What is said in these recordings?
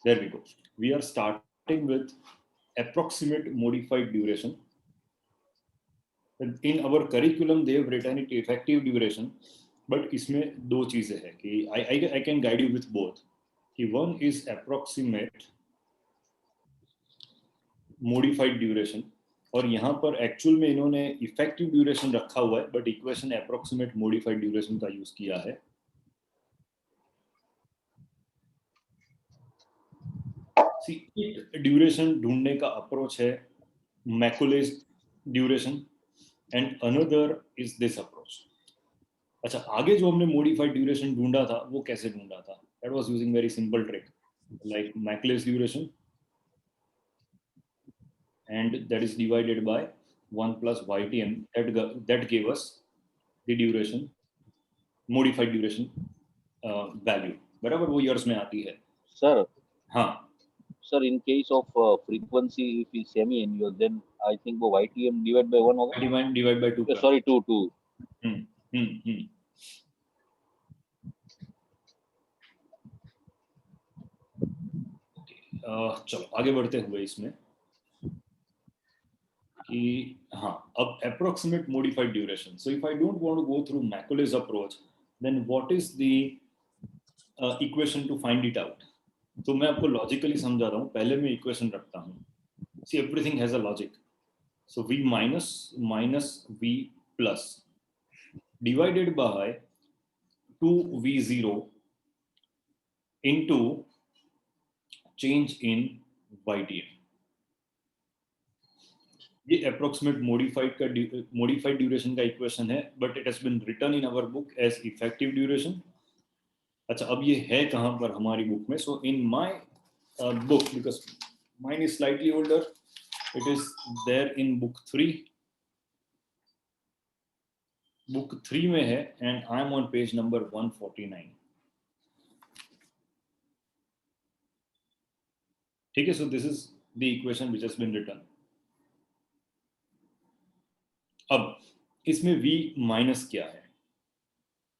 There we go. We are starting with approximate modified duration. In our curriculum, they have written it effective duration, but इसमें दो चीजें हैं कि I can guide you with both. कि one is approximate modified duration और यहाँ पर actual में इन्होंने इफेक्टिव ड्यूरेशन रखा हुआ है, but equation approximate modified duration का यूज किया है. ड्यूरेशन ढूंढने का अप्रोच है Macaulay duration and another is this approach. अच्छा, आगे जो हमने मॉडिफाइड ड्यूरेशन ढूंढा था वो कैसे ढूंढा था? That was using very simple trick like Macaulay duration and that is divided by 1 plus ytm that gave us the duration modified duration value. बराबर वो years में आती है. Sir, हाँ sir, in case of frequency, if is semi-annual, then I think वो YTM divided by 1 होगा. divide by 2 Yeah, sorry, 2. चलो आगे बढ़ते हुए इसमें कि हाँ, अब approximate modified duration. So if I don't want to go through Macauley's approach, then what is the equation to find it out? तो मैं आपको लॉजिकली समझा रहा हूँ. पहले मैं इक्वेशन रखता हूँ. See, everything has a logic. So v minus v plus divided by 2v0 into change in ytm. ये अप्रोक्सीमेट मॉडिफाइड ड्यूरेशन का इक्वेशन है, but it has been written in our book as effective duration. अच्छा, अब ये है कहां पर हमारी बुक में? So in my book, because mine is slightly older, it is there in book 3. Book 3 में है and I am on page number 149. ठीक है, so this is the equation which has been written. अब इसमें v minus क्या है?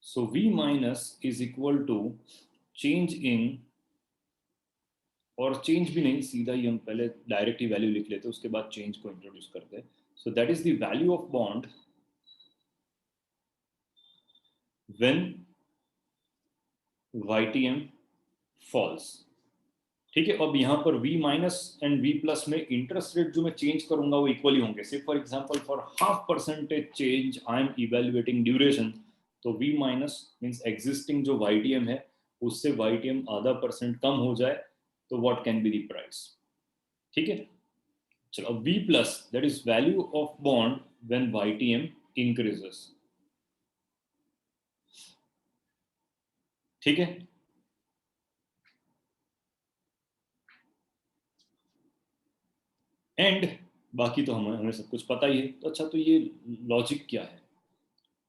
So v minus is equal to change in, और change भी नहीं, सीधा ही हम पहले डायरेक्ट ही वैल्यू लिख लेते, उसके बाद चेंज को इंट्रोड्यूस करते हैं. So that is the value of bond when YTM falls. ठीक है, अब यहाँ पर v minus and v plus में इंटरेस्ट रेट जो मैं चेंज करूंगा वो इक्वली होंगे. Say for example for 0.5% change I am evaluating duration, तो v माइनस मींस एग्जिस्टिंग जो YTM है उससे YTM आधा % कम हो जाए तो what can be the price. ठीक है, चलो अब v plus that is value of bond when YTM increases. ठीक है, एंड बाकी तो हमें सब कुछ पता ही है. तो अच्छा, तो ये लॉजिक क्या है?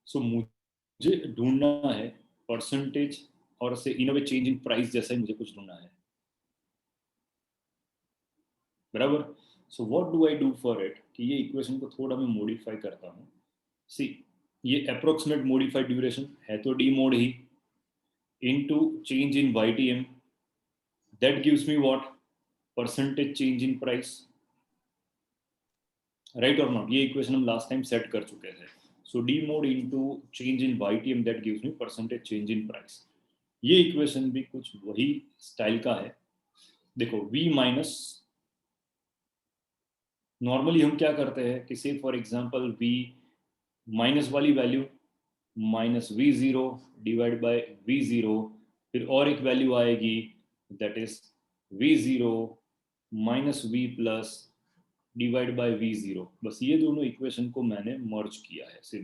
सो मुझे ढूंढना है परसेंटेज और से इन अ वे चेंज इन प्राइस जैसा ही मुझे कुछ ढूंढना है. बराबर. So what do I do for it कि ये इक्वेशन को थोड़ा मैं मॉडिफाई करता हूँ. सी, ये अप्रोक्सीमेट मॉडिफाइड ड्यूरेशन है तो डी मोड ही into change in YTM, that gives me what? Percentage change in price. Right और नॉट? ये इक्वेशन हम लास्ट टाइम सेट कर चुके थे. So D mod into change in YTM that gives me percentage change in price. ये equation भी कुछ वही स्टाइल का है. देखो v माइनस, नॉर्मली हम क्या करते हैं कि से फॉर एग्जांपल v माइनस वाली value minus v0 divide by v0, फिर और एक वैल्यू आएगी that is v0 minus v plus divide by v0. बस ये दोनों इक्वेशन को मैंने मर्ज किया है. See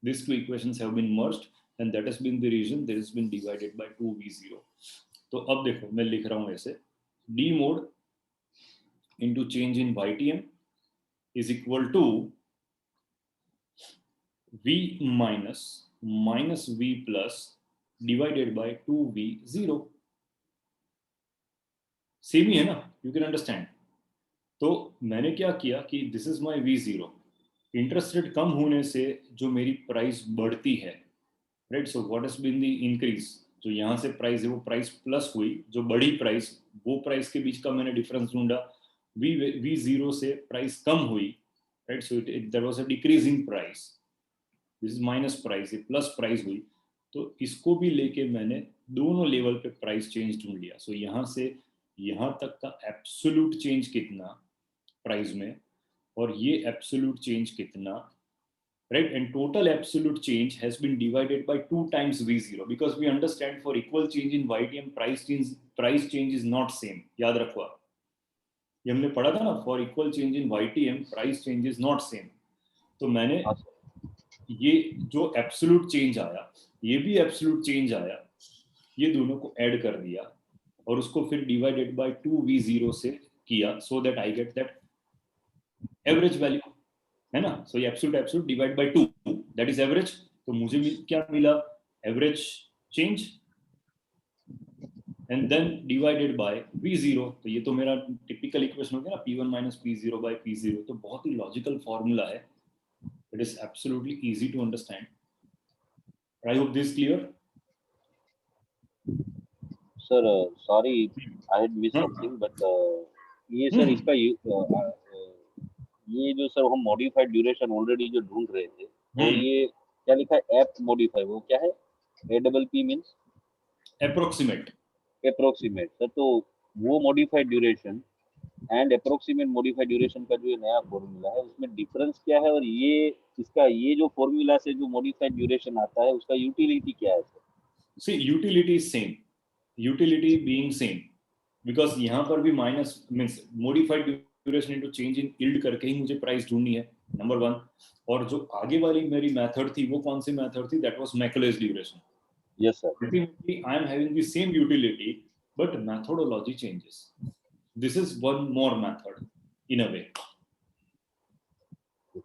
this two equations have been merged and that has been the reason this has been divided by 2v0. तो अब देखो मैं लिख रहा हूं ऐसे, d mode into change in YTM is equal to v minus v plus divided by 2v0. Same ही है ना? You can understand. तो मैंने क्या किया कि this is my v0, interest rate कम होने से जो मेरी प्राइस बढ़ती है, right? So what has been the increase? जो यहाँ से प्राइस है वो प्राइस प्लस हुई, जो बड़ी प्राइस वो प्राइस के बीच का मैंने डिफरेंस ढूंढा, V0 से प्राइस कम हुई, right, so there was a decrease in price, this is minus price, ये प्लस प्राइस हुई, तो इसको भी लेके मैंने दोनों लेवल पे प्राइस चेंज ढूंढ लिया। सो यहाँ से यहाँ तक का एब्सोल्यूट चेंज कितना प्राइस में, और ये एब्सोल्यूट चेंज कितना, right, and total absolute change has been divided by 2 times V0, because we understand for equal change in YTM price change is not same, याद रखो आप, ये हमने पढ़ा था ना, for equal change in YTM price change is not same। तो मैंने हाँ सर, ये जो एब्सोल्यूट चेंज आया, ये भी एब्सोल्यूट चेंज आया, ये दोनों को ऐड कर दिया और उसको फिर डिवाइडेड बाय 2V0 से किया, so that I get that average value, है ना। सो ये absolute divide by 2, that is average. तो मुझे क्या मिला, average change, and then divided by V0। तो ये तो मेरा टिपिकल इक्वेशन हो गया ना, P1 minus P0 bye P0। तो बहुत ही लॉजिकल फॉर्मूला है, it is absolutely easy to understand. I hope this clear. Sir sorry I had miss something, but ये सर इसका ये जो सर हम मॉडिफाइड ड्यूरेशन ऑलरेडी जो ढूंढ रहे थे, तो ये क्या लिखा है, एप मॉडिफाई, वो क्या है, APP means approximate. Approximate sir. तो वो modified duration and approximate modified duration का जो ये नया फॉर्मूला है, उसमें डिफरेंस क्या है, और ये इसका ये जो फॉर्मूला से जो मॉडिफाइड ड्यूरेशन आता है उसका यूटिलिटी क्या है sir? See utility is same, utility being same, because यहाँ पर भी minus means modified duration into change in yield करके ही मुझे प्राइस ढूंढनी है, नंबर वन। और जो आगे वाली मेरी मेथड थी वो कौन सी मेथड थी, that was Macaulay duration. Yes sir. Ultimately I am having the same utility but methodology changes. This is one more method in a way.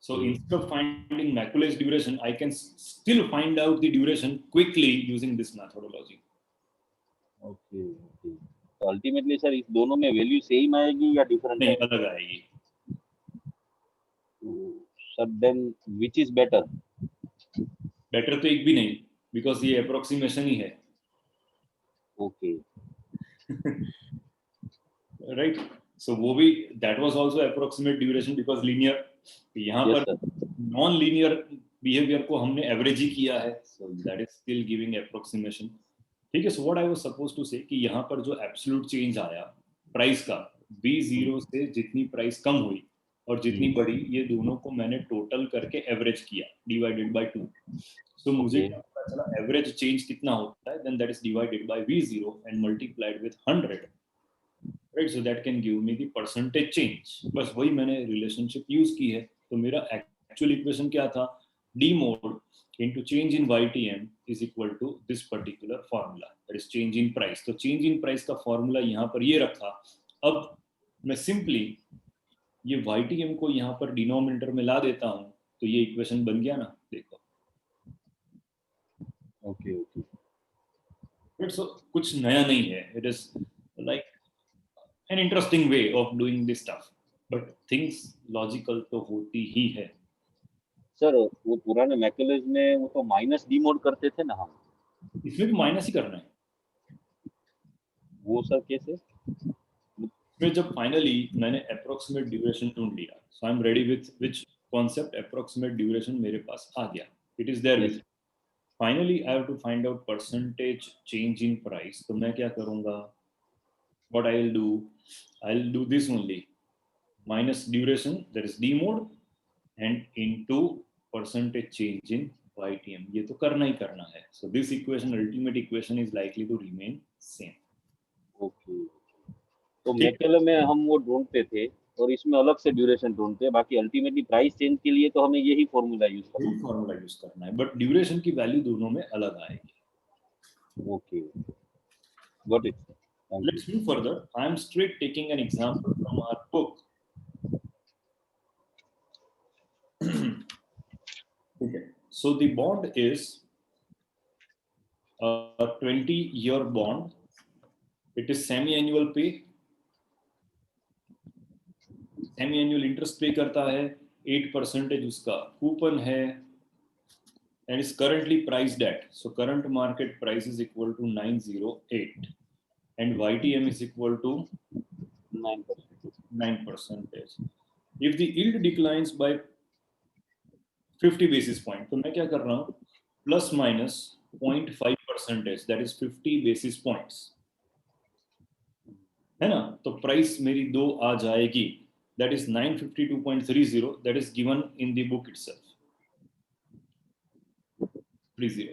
So instead of finding Macauley's duration, I can still find out the duration quickly using this methodology. Okay okay. तो ultimately sir इस दोनों में value same आएगी या different नहीं, आएगी? अलग आएगी। Sir then which is better? Better तो एक भी नहीं, बिकॉज ये अप्रोक्सीमेशन ही है। ओके राइट, सो वो भी that was also approximate duration because linear. यहाँ यस पर सर। नॉन लीनियर बिहेवियर को हमने एवरेज ही किया है, so that is still giving approximation. ठीक है, so what I was suppose to say कि यहाँ पर जो एब्सोल्यूट चेंज आया प्राइस का, V0 से जितनी प्राइस कम हुई और जितनी बढ़ी, ये दोनों को मैंने टोटल करके एवरेज किया डिवाइडेड बाय 2। सो मुझे क्या पता चला, एवरेज चेंज कितना होता है, then that is divided by V0 and multiplied with 100, right, so that can give me the percentage change. बस वही मैंने रिलेशनशिप यूज की है। तो मेरा एक्चुअल इक्वेशन क्या था, d mod into change in YTM is equal to this particular formula, that is change in price। तो change in price का formula यहाँ पर ये रखा। अब मैं simply ये YTM को यहाँ पर डिनोमिनेटर में ला देता हूँ, तो ये इक्वेशन बन गया ना, देखो। Okay okay. सो कुछ नया नहीं है, it is like an interesting way of doing this stuff, but things logical तो होती ही है। सर वो पुराने मैकुलेज में वो तो माइनस डीमोड करते थे ना हम, इसमें भी माइनस ही करना है। वो सर कैसे? फिर जब फाइनली मैंने अप्रोक्सीमेट ड्यूरेशन ढूंढ लिया, so I am ready with which concept, approximate duration मेरे पास आ गया, it is there with. Finally I have to find out percentage change in price. तो मैं क्या करूंगा, what I will do this only, minus duration that is D mod and into percentage change in YTM। ये तो करना ही करना है। So this equation, ultimate equation is likely to remain same. Okay. तो मैकुलम में हम वो ढूंढते थे और इसमें अलग से ड्यूरेशन ढूंढते हैं, बाकी अल्टीमेटली प्राइस चेंज के लिए तो हमें यही फॉर्मूला यूज करना है, बट ड्यूरेशन की वैल्यू दोनों में अलग आएगी। Okay got it. Let's move further. I am straight taking an example from our book. Okay. So the bond is a 20-year bond. It is semi-annual pay. Semi-annual interest pay करता है, 8% उसका coupon है, and is currently priced at, so current market price is equal to 908 and YTM is equal to 9%. If the yield declines by 50 basis point, तो मैं क्या कर रहा हूँ, plus minus 0.5%, that is 50 basis points, है ना? तो प्राइस मेरी 2 आ जाएगी, that is 952.30, that is given in the book itself. 30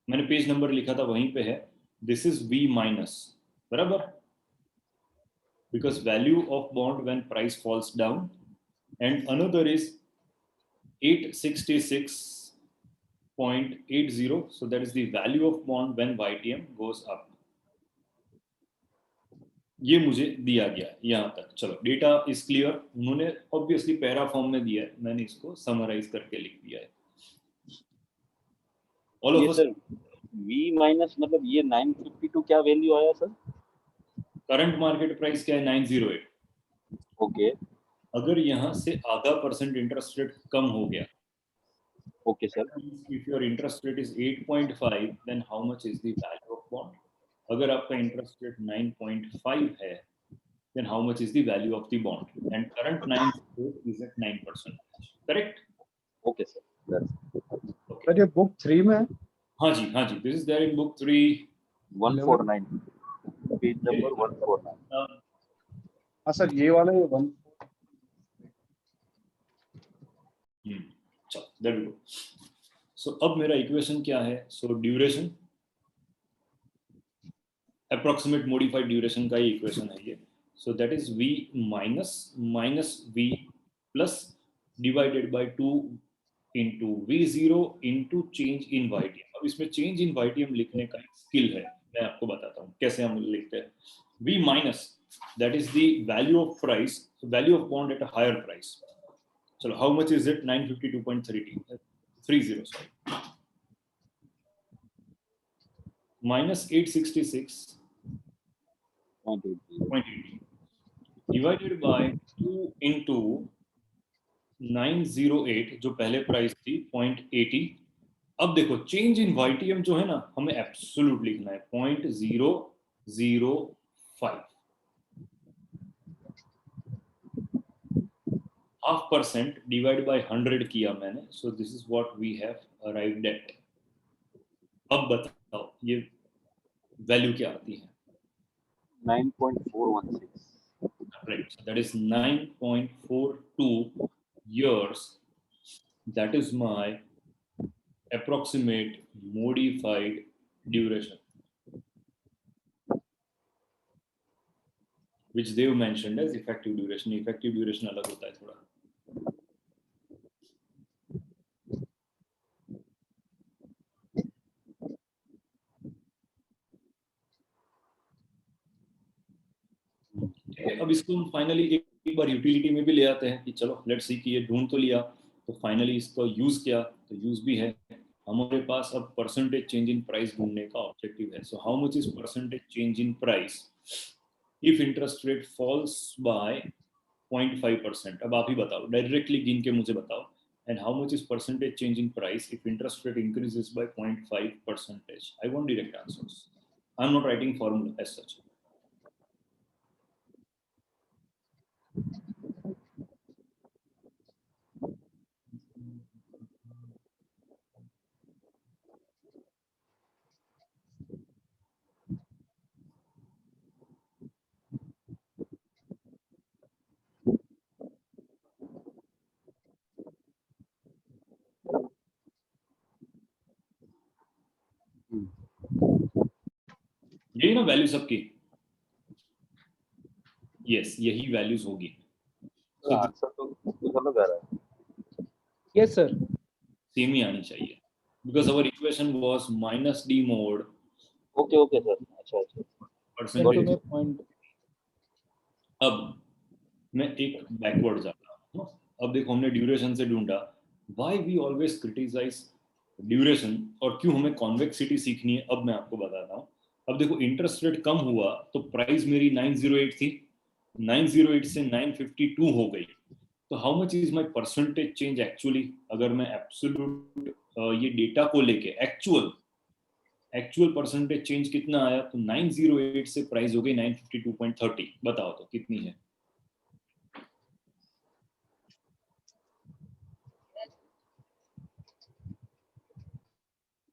मैंने पेज नंबर लिखा था वहीं पे है. This is V minus, बराबर, because value of bond when price falls down, and another is 866.80, so that is the value of bond when YTM goes up. ये मुझे दिया गया यहाँ तक. चलो, डेटा इज क्लियर. उन्होंने ऑब्वियसली पैरा फॉर्म में दिया है, मैंने इसको समराइज करके लिख दिया है. All of us, V minus मतलब ये 952 क्या वैल्यू आया सर? करंट मार्केट प्राइस क्या है? 908. ओके. अगर यहाँ से आधा % इंटरेस्ट रेट कम हो गया, okay sir. If your interest rate is 8.5, then how much is the value of bond? अगर आपका इंटरेस्ट रेट 9.5 है, then how much is the value of the bond? And current 908 is at 9%. Correct? Okay, sir. That's okay. But ये book 3 में है? हाँ जी. This is there in book 3. 149. Page number 149. हाँ sir, ये वाला है 1. चलो, there we go. So अब मेरा इक्वेशन क्या है? So duration, approximate modified duration का ही इक्वेशन है ये. So that is V minus V plus divided by 2 into V0 into change in YTM. अब इसमें change in YTM लिखने का एक स्किल है, मैं आपको बताता हूँ कैसे हम लिखते हैं. V minus, that is the value of price, so value of bond at a higher price. So how much is it? 952.30, sorry. Minus 866.80 divided by 2 into 908 जो पहले प्राइस थी 0.80. अब देखो चेंज इन YTM जो है ना, हमें एब्सोल्यूट लिखना है 0.005. 0.5% डिवाइड बाय 100 किया मैंने, so this is what we have arrived at. अब बताओ ये वैल्यू क्या आती है? 9.416. Right, so that is 9.42 years. That is my approximate modified duration, which they mentioned as effective duration. Effective duration अलग होता है थोड़ा. अब इसको हम फाइनली एक बार यूटिलिटी में भी ले आते हैं कि चलो लेट्स सी कि ये ढूंढ तो लिया, तो फाइनली इसका यूज क्या? तो यूज भी है हमारे पास. अब परसेंटेज चेंज इन प्राइस ढूंढने का ऑब्जेक्टिव है. So how much is percentage change in price if interest rate falls by 0.5%? अब आप ही बताओ, डायरेक्टली गिन के मुझे बताओ. And how much is percentage change in price if interest rate increases by 0.5%? I want direct answers. I am not writing formula as such. यही ना value सबकी? यस, यही वैल्यूज होगी. आंसर तो अलग आ रहा है. Yes sir. सेम ही आनी चाहिए because our equation was minus d mod. Okay sir. अच्छा. परसेंटेज. अब मैं एक बैकवर्ड जाता हूँ. अब देखो हमने ड्यूरेशन से ढूंढा. Why we always criticize duration और क्यों हमें कॉन्वेक्सिटी सीखनी है, अब मैं आपको बताता हूँ. अब देखो इंटरेस्ट रेट कम हुआ तो प्राइस मेरी 908 थी, 908 से 952 हो गई. तो how much is my percentage change actually, अगर मैं एब्सोल्यूट ये डेटा को लेके एक्चुअल परसेंटेज चेंज कितना आया, तो 908 से प्राइस हो गई 952.30, बताओ तो कितनी है?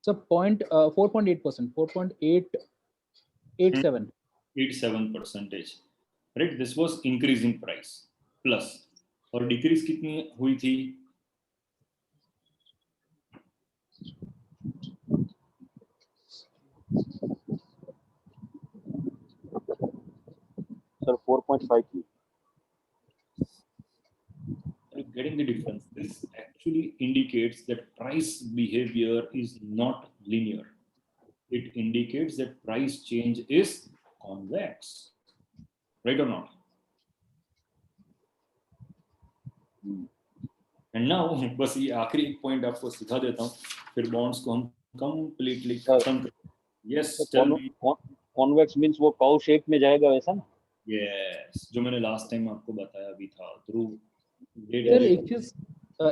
Sir 4.8%, 4.887. 87%, right? This was increasing price plus, और डिक्रीज कितनी हुई थी? सर 4.5 की। Are you getting the difference? This actually indicates that price behavior is not linear. It indicates that price change is convex, right or not? And now बस ये आखिरी एक point आपको सिखा देता हूँ, फिर बॉन्ड्स को हम कंप्लीटली खत्म कर। Yes, tell me. Convex means वो काउ शेप में जाएगा वैसा ना? यस, जो मैंने लास्ट टाइम आपको बताया भी था। ध्रुव, सर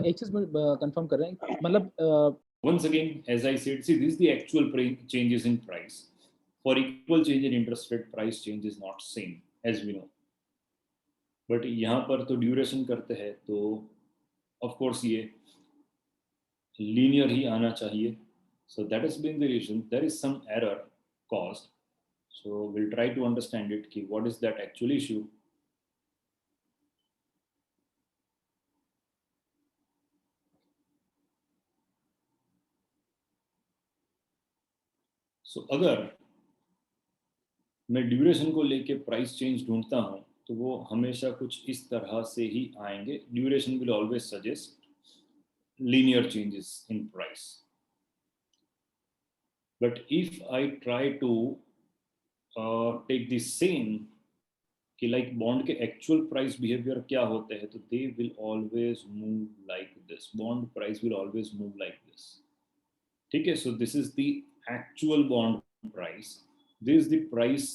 एक चीज में कंफर्म कर रहे हैं, मतलब once again, as I said, see, this is the actual changes in price. For equal change in interest rate, price change is not same, as we know. But यहाँ पर तो ड्यूरेशन करते हैं, तो of course ये linear ही आना चाहिए. So that has been the reason. There is some error caused. So we'll try to understand it. कि what is that actual issue? So अगर मैं ड्यूरेशन को लेके प्राइस चेंज ढूंढता हूं, तो वो हमेशा कुछ इस तरह से ही आएंगे. Duration will always suggest linear changes in price. But if I try to take the same, कि like bond के actual price behavior क्या होते हैं, तो they will always move like this. Bond price will always move like this. ठीक है? So this is the actual bond price. This is the price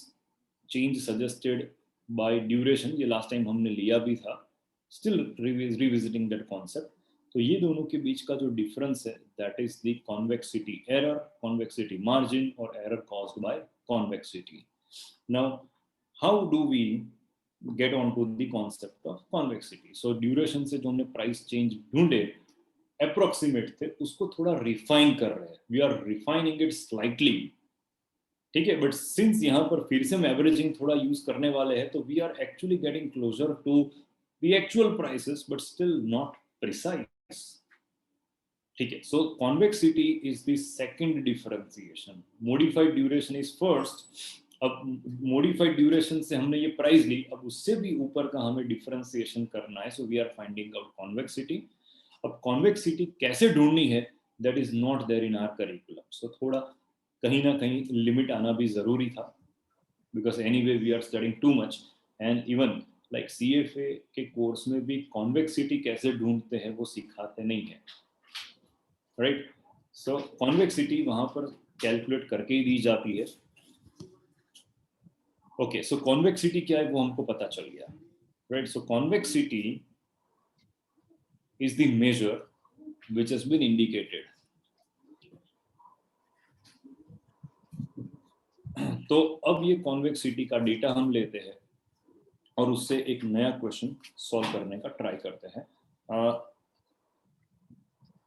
change suggested by duration. ये last time हमने लिया भी था. Still revisiting that concept. तो ये दोनों के बीच का जो डिफरेंस है, that is the convexity error, convexity margin और error caused by convexity. Now how do we get on to the concept of convexity? So duration से जो हमने प्राइस चेंज ढूंढे अप्रोक्सीमेट थे, उसको थोड़ा रिफाइन कर रहे हैं. We are refining it slightly, ठीक है? बट सिंस यहाँ पर फिर से हम एवरेजिंग थोड़ा यूज करने वाले हैं, तो we are actually getting closer to the actual prices, but still not precise. ठीक है? So convexity is the second differentiation, modified duration is first. अब मॉडिफाइड ड्यूरेशन से हमने ये प्राइस ली, अब उससे भी ऊपर का हमें डिफरेंशिएशन करना है. So we are finding out convexity. अब कॉन्वेक्सिटी कैसे ढूंढनी है, that is not there in our curriculum. सो थोड़ा कहीं ना कहीं लिमिट आना भी जरूरी था, because anyway we are studying too much. And even like CFA के कोर्स में भी कॉन्वेक्सिटी कैसे ढूंढते हैं वो सिखाते नहीं है, राइट? सो कॉन्वेक्सिटी वहां पर कैलकुलेट करके ही दी जाती है. ओके, सो कॉन्वेक्सिटी क्या है वो हमको पता चल गया, right? So convexity is the measure which has been indicated. तो अब ये कॉन्वेक्सिटी का डेटा हम लेते हैं और उससे एक नया क्वेश्चन सॉल्व करने का ट्राई करते हैं.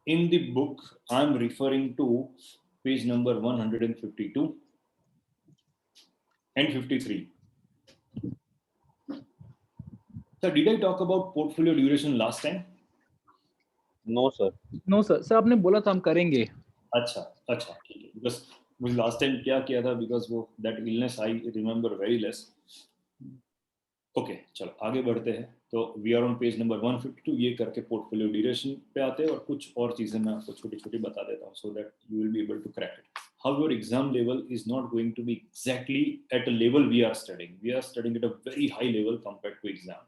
In the book I am referring to page number 152 and 53. So did I talk about portfolio duration last time? No sir. No sir. Sir आपने बोला था हम करेंगे. अच्छा अच्छा, ठीक है. बिकॉज मुझे लास्ट टाइम क्या किया था, बिकॉज वो that illness I remember very less. Okay, चलो आगे बढ़ते हैं. तो we are on page number 152. ये करके पोर्टफोलियो ड्यूरेशन पे आते हैं और कुछ और चीजें मैं आपको छोटी छोटी बता देता हूँ, so that you will be able to crack it. However, exam level is not going to be exactly at a level we are studying. We are studying at a very high level compared to exam.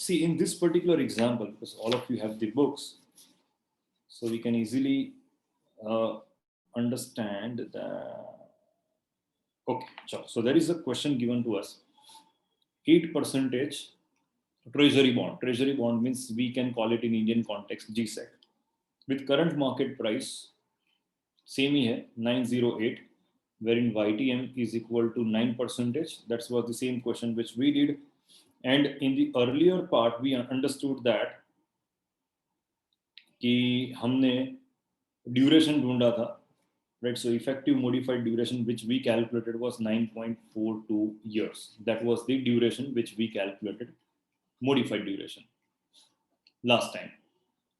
See, in this particular example, because all of you have the books, so we can easily understand that. Okay, so there is a question given to us. 8% treasury bond. Treasury bond means we can call it in Indian context GSEC. With current market price, same ही है 908, wherein YTM is equal to 9%. That was the same question which we did. And in the earlier part, we understood that कि हमने duration ढूंढा था, right? So effective modified duration which we calculated was 9.42 years. That was the duration which we calculated, modified duration last time.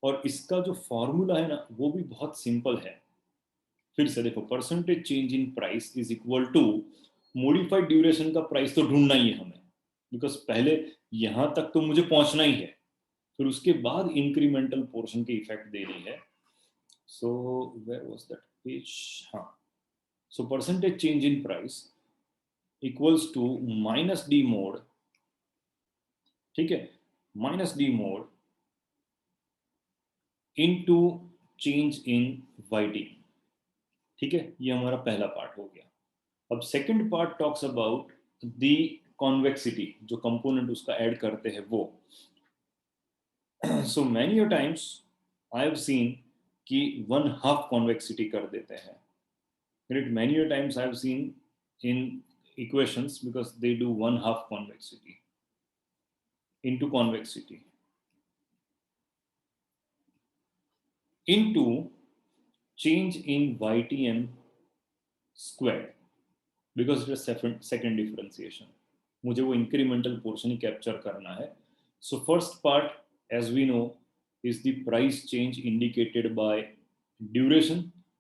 और इसका जो formula है ना वो भी बहुत सिंपल है. फिर से देखो, percentage change in price is equal to modified duration का प्राइस तो ढूंढना ही है हमें, बिकॉज पहले यहां तक तो मुझे पहुंचना ही है, फिर उसके बाद इंक्रीमेंटल पोर्शन के इफेक्ट देनी है. So where was that page? हाँ, so percentage change in price equals to minus D mod, ठीक है, minus D mod into change in YT. ठीक है, ये हमारा पहला पार्ट हो गया. अब second part talks about the convexity, जो कंपोनेंट उसका ऐड करते हैं वो. So many times I have seen कि 1/2 कॉन्वेक्सिटी कर देते हैं. Right, many times I have seen in equations because they do 1/2 convexity into convexity into change in YTM squared, because it is second differentiation. मुझे वो incremental portion ही capture करना है. So first part, as we know, is the price change indicated by duration,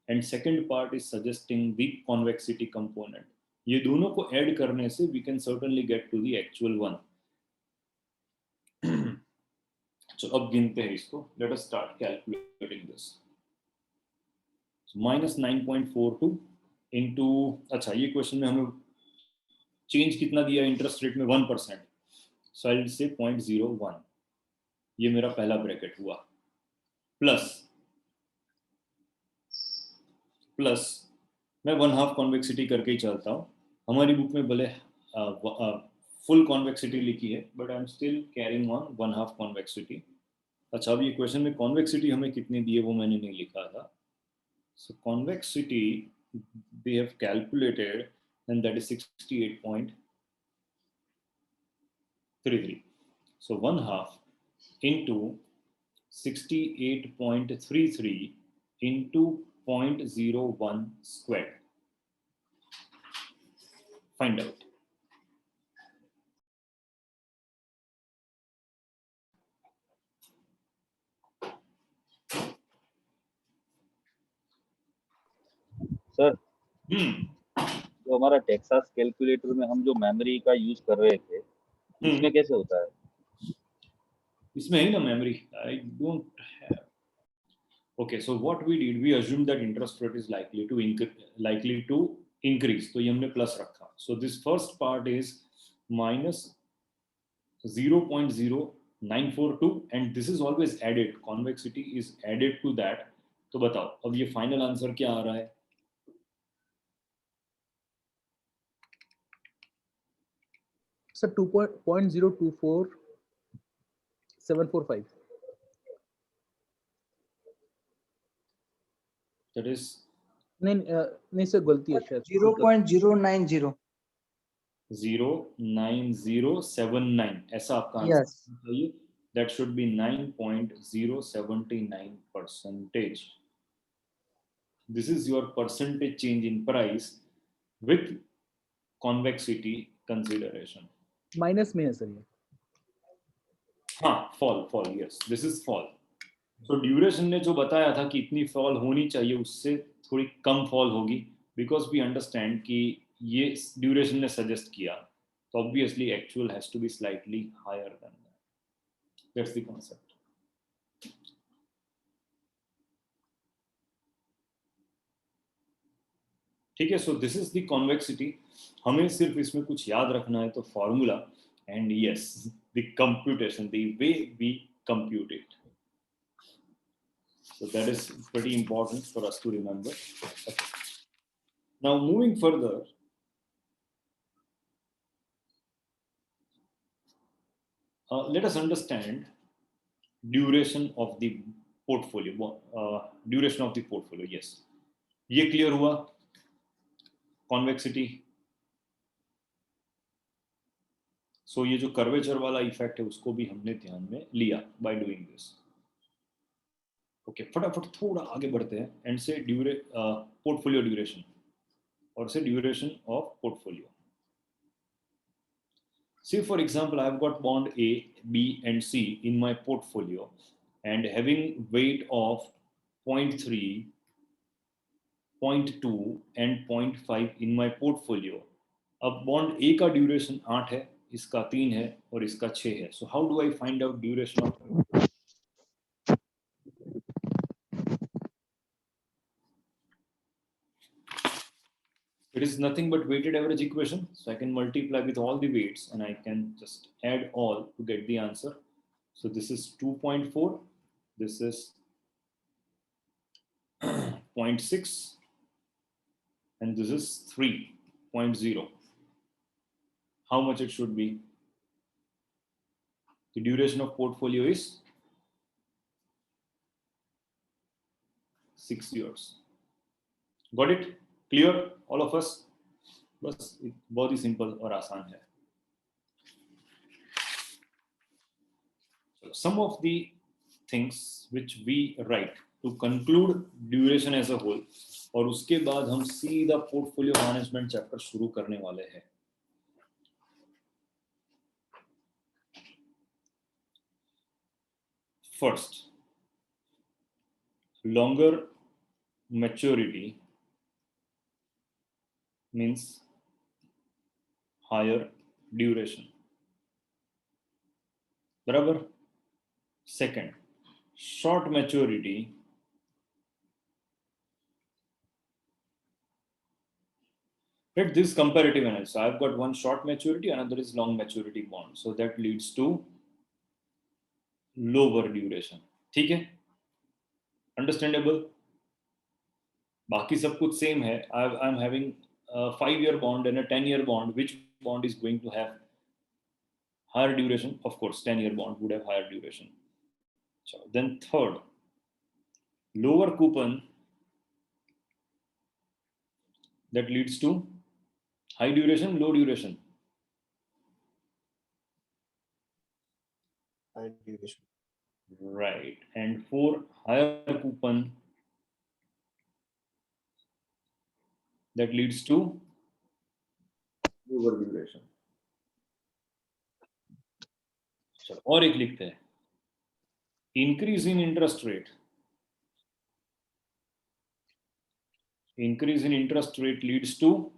and second part is suggesting the convexity component. ये दोनों को add करने से we can certainly get to the actual one. So अब गिनते हैं इसको. Let us start calculating this. Minus 9.42 into, अच्छा ये क्वेश्चन में हमें चेंज कितना दिया इंटरेस्ट रेट में? 1%. सो आई विल से 0.01. ये मेरा पहला ब्रैकेट हुआ. प्लस मैं 1/2 कॉन्वेक्सिटी करके ही चलता हूँ. हमारी बुक में भले फुल कॉन्वेक्सिटी लिखी है, but I am still carrying on 1/2 convexity. अच्छा, अब ये क्वेश्चन में कॉन्वेक्सिटी हमें कितनी दी है वो मैंने नहीं लिखा था. So convexity they have calculated, and that is 68.33. So 1/2 into 68.33 into 0.01 squared. Find out. Sir, तो हमारा टेक्सास कैलकुलेटर में हम जो मेमोरी का यूज कर रहे थे, इसमें कैसे होता है? इसमें है ना memory. I don't have. Okay, so what we did, we assume that interest rate is likely to increase, तो ये हमने प्लस रखा. So this first part is minus 0.0942 and this is always added, convexity is added to that. तो बताओ अब ये final answer क्या आ रहा है? सर 2.024745. That is नहीं सर, गलती है शायद. 0.090. 0.9079 ऐसा आपका आंसर Yes. चाहिए. That should be 9.079%. This is your percentage change in price with convexity consideration. Minus में है सर ये. हाँ, fall, yes, this is fall. So duration ने जो बताया था कि इतनी fall होनी चाहिए, उससे थोड़ी कम fall होगी, because we understand कि ये duration ने suggest किया, तो obviously actual has to be slightly higher than that. That's the concept. ठीक है, so this is the convexity. हमें सिर्फ इसमें कुछ याद रखना है, तो formula and yes, the computation, the way we compute it. So that is pretty important for us to remember. Okay. Now moving further, let us understand duration of the portfolio. Duration of the portfolio, yes. ये clear हुआ? Convexity. So ये जो curvature वाला effect है उसको भी हमने ध्यान में लिया by doing this. ओके फटाफट थोड़ा आगे बढ़ते हैं एंड से पोर्टफोलियो ड्यूरेशन और से duration of portfolio. Say for example, I've got bond A, B, and C in my portfolio and having weight of 0.3, 0.2 and 0.5 in my portfolio. अब bond A का duration 8 है, इसका 3 है और इसका 6 है. So how do I find out duration of it is nothing but weighted average equation. So I can multiply with all the weights and I can just add all to get the answer. So this is 2.4, this is 0.6 and this is 3.0. How much it should be? The duration of portfolio is 6 years. Got it? Clear all of us? बस बहुत ही simple और आसान है. So some of the things which we write to conclude duration as a whole और उसके बाद हम सीधा पोर्टफोलियो मैनेजमेंट चैप्टर शुरू करने वाले हैं. First, longer maturity means higher duration. बराबर. Second, short maturity let this comparative analysis. I've got one short maturity, another is long maturity bond. So that leads to lower duration. ठीक है? Understandable? बाकी सब कुछ same है. I'm having a 5-year bond and a 10-year bond. Which bond is going to have higher duration? Of course, 10-year bond would have higher duration. So then third, lower coupon that leads to high duration, low duration. high duration. Right. And for higher coupon that leads to lower duration. चलो और एक लिखते हैं. Increase in interest rate. Increase in interest rate leads to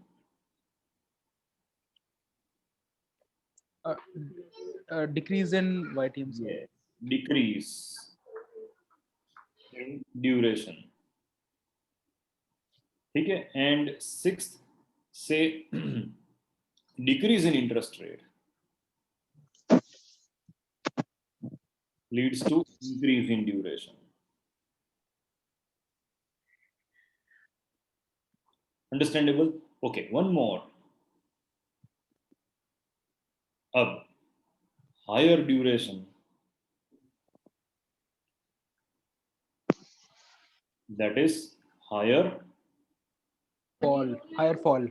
decrease in YTM. yes, decrease in duration. ठीक है. And sixth, say decrease in interest rate leads to increase in duration. Understandable? Okay, one more. अब higher duration that is higher Higher fall.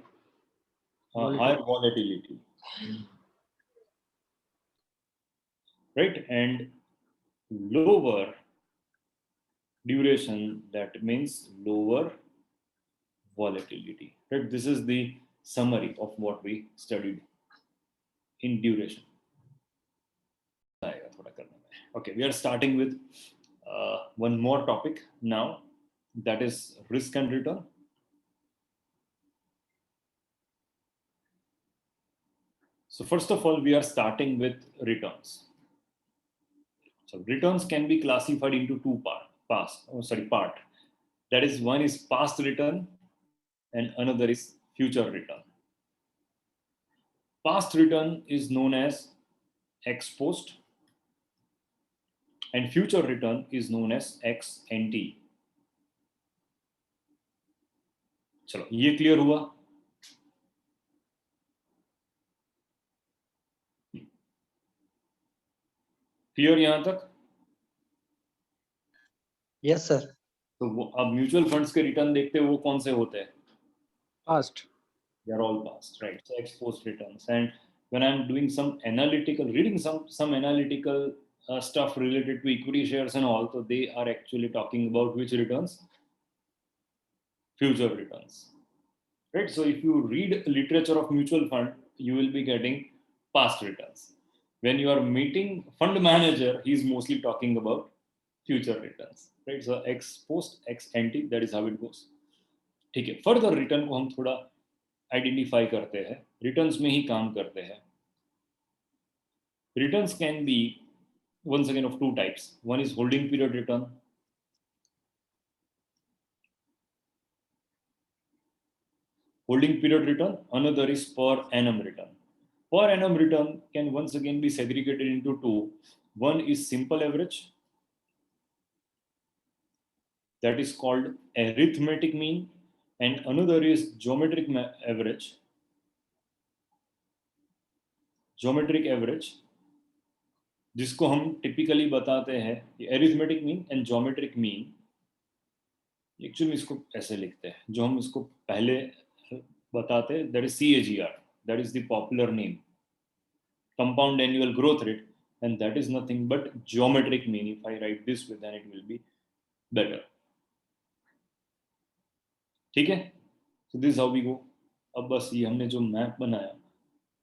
higher volatility, right? And lower duration that means lower volatility, right? This is the summary of what we studied in duration. Okay, we are starting with one more topic now, that is risk and return. So first of all, we are starting with returns. So returns can be classified into two part. That is, one is past return and another is future return. Past return is known as ex post and future return is known as ex ante. चलो ये clear हुआ. Clear यहाँ तक? Yes sir. तो वो अब mutual funds के return देखते हैं, वो कौन से होते हैं? Past. They are all past, right? So ex post returns. And when I'm doing some analytical, reading some analytical stuff related to equity shares and all, so they are actually talking about which returns? Future returns, right? So if you read literature of mutual fund, you will be getting past returns. When you are meeting fund manager, he is mostly talking about future returns, right? So ex post, ex ante, that is how it goes. ठीक है, further return को हम थोड़ा identify करते हैं, returns में ही काम करते हैं. Returns can be once again of two types. One is holding period return. Holding period return. Another is per annum return. Per annum return can once again be segregated into two. One is simple average. That is called arithmetic mean. And another is geometric average. Geometric average, जिसको हम typically बताते हैं arithmetic mean and geometric mean. Actually इसको ऐसे लिखते हैं, जो हम इसको पहले बताते हैं, that is CAGR, that is the popular name, compound annual growth rate, and that is nothing but geometric mean. If I write this with, then it will be better. ठीक है, so this how we go. अब बस ये हमने जो map बनाया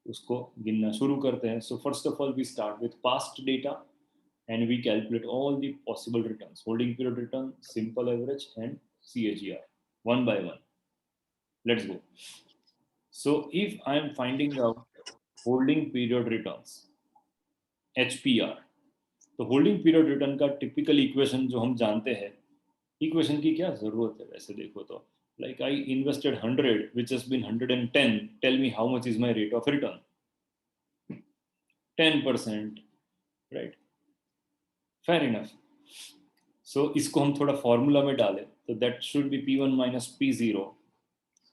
उसको गिनना शुरू करते हैं. So first of all we start with past data and we calculate all the possible returns: holding period return, simple average, and CAGR, one by one. Let's go. So if I am finding out holding period returns, HPR, तो holding period return का typical equation जो हम जानते हैं, equation की क्या जरूरत है वैसे देखो तो, like I invested 100 which has been 110, tell me how much is my rate of return? 10%, right? Fair enough. So इसको हम थोड़ा फॉर्मूला में डालें तो that should be P1 minus P0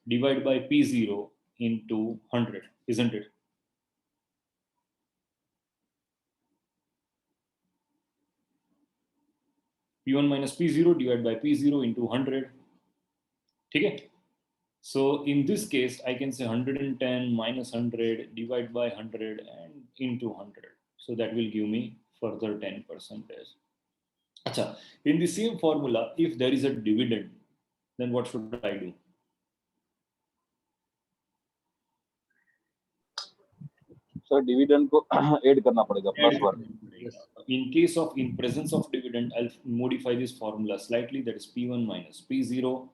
divided by P0 into 100, isn't it? P1 minus P0 divided by P0 into 100. ठीक है? So in this case, I can say 110 minus 100 divided by 100 and into 100. So that will give me further 10%. Acha, in the same formula, if there is a dividend, then what should I do? Sir dividend को add करना पड़ेगा +1. In case of in presence of dividend, I'll modify this formula slightly. That is P1 minus P0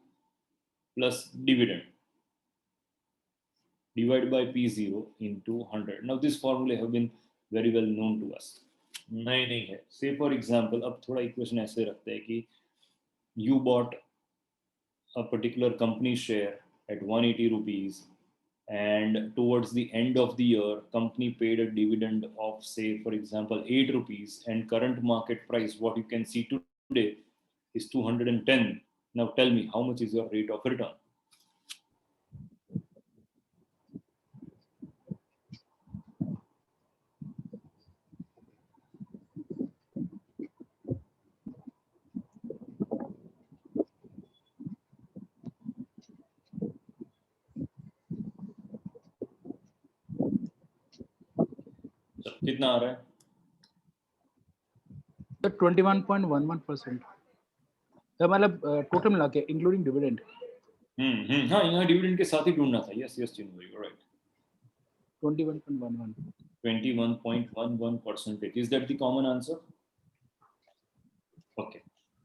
plus dividend divided by P0 into 100. Now this formula have been very well known to us. नहीं है. Say for example, अब थोड़ा equation ऐसे रखते हैं कि you bought a particular company share at 180 rupees, and towards the end of the year, company paid a dividend of, say for example, 8 rupees, and current market price, what you can see today, is 210. Now tell me, how much is your rate of return? कितना आ रहा है? तो 21.11%. मतलब total मिला के including dividend. हाँ, यहाँ dividend के साथ ही ढूंढना था. Yes Chinmay, you are right. 21.11. 21.11%. Is that the common answer? Okay.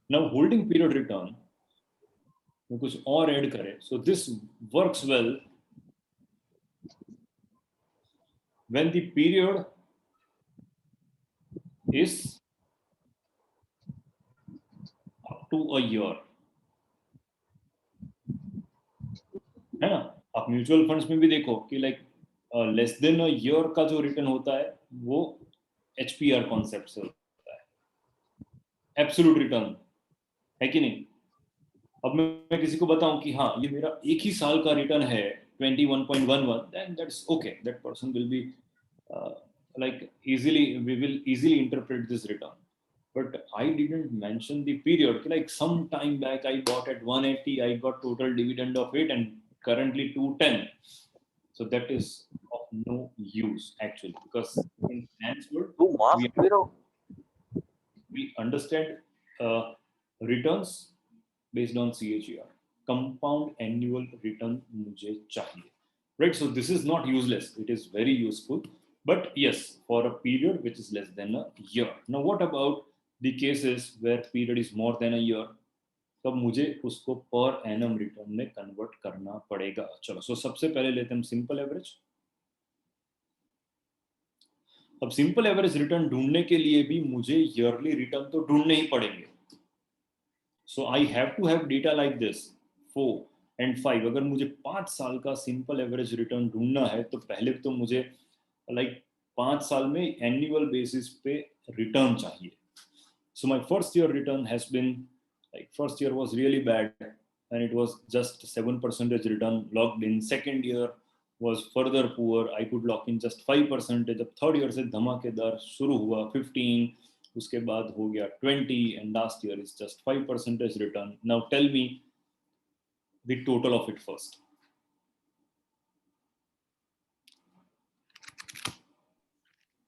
Now holding period return, में कुछ और ऐड करें. So this works well when the period is up to a year. है ना? आप म्यूचुअल फंड्स में भी देखो कि like less than a year का जो रिटर्न होता है वो HPR कॉन्सेप्ट से होता है. एब्सोल्यूट रिटर्न है कि नहीं? अब मैं किसी को बताऊं कि हाँ ये मेरा एक ही साल का रिटर्न है 21.11, then that's okay, that person will be like easily, we will easily interpret this return. But I didn't mention the period. Like some time back, I bought at 180, I got total dividend of 8 and currently 210. So that is of no use actually, because in finance world, तू mask दे रहा हो we understand returns based on CAGR. Compound annual return मुझे चाहिए. Right, so this is not useless. It is very useful. But yes, for a period which is less than a year. Now, what about the cases where period is more than a year? तब मुझे उसको per annum return में convert करना पड़ेगा. चलो, so सबसे पहले लेते हैं सिंपल एवरेज. अब सिंपल एवरेज रिटर्न ढूंढने के लिए भी मुझे ईयरली रिटर्न तो ढूंढने ही पड़ेंगे. So I have to have data like this 4 and 5. अगर मुझे 5 साल का सिंपल एवरेज रिटर्न ढूंढना है तो पहले तो मुझे लाइक 5 साल में एनुअल बेसिस पे रिटर्न चाहिए. So my first year return has been like first year was really bad and it was just 7% return locked in. Second year was further poor. I could lock in just 5%. अब third year से धमाकेदार शुरू हुआ 15, उसके बाद हो गया 20 and last year is just 5% return. Now tell me the total of it first.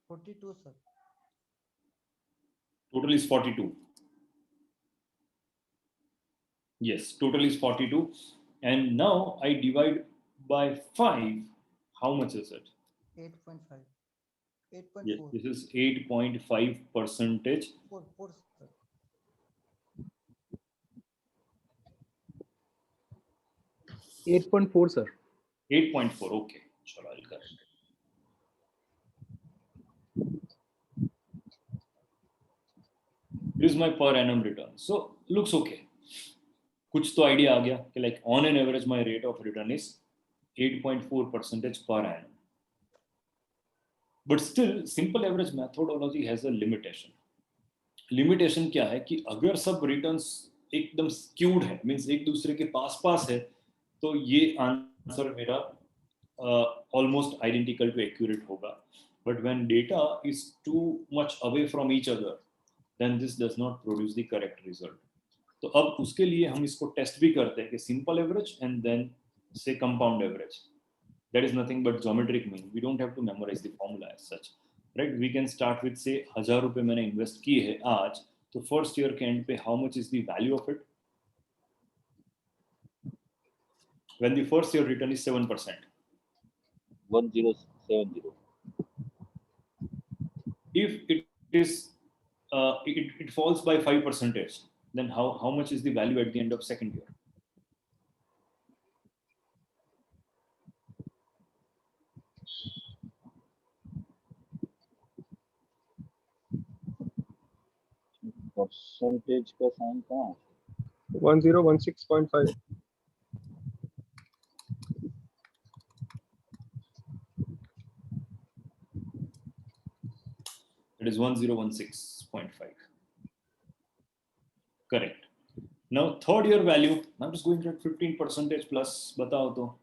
$42, sir. Total is 42. Yes, total is 42. And now I divide by 5. How much is it? 8.5. Yes, 8.4. this is 8.5%. 4, sir. 8.4, sir. 8.4. Okay. Sure, I'll correct it. This is my per annum return. So looks okay. कुछ तो idea आ गया कि like on an average my rate of return is 8.4% per annum. But still simple average methodology has a limitation. Limitation क्या है कि अगर सब returns एकदम skewed है, means एक दूसरे के पास है, तो ये आंसर मेरा almost identical to accurate होगा. But when data is too much away from each other, then this does not produce the correct result. तो अब उसके लिए हम इसको टेस्ट भी करते हैं कि simple average and then say compound average. That is nothing but geometric mean. We don't have to memorize the formula as such. Right, we can start with say 1000 रुपए मैंने इन्वेस्ट किए है आज, तो फर्स्ट ईयर के end पे how much is the value of it when the first year return is 7%. 1070. If it is it falls by 5%, then how much is the value at the end of second year? Percentage का sign कहाँ है? 1016.5. It is 1016.5. Correct. Now third year value, I'm just going at 15% plus. बताओ तो.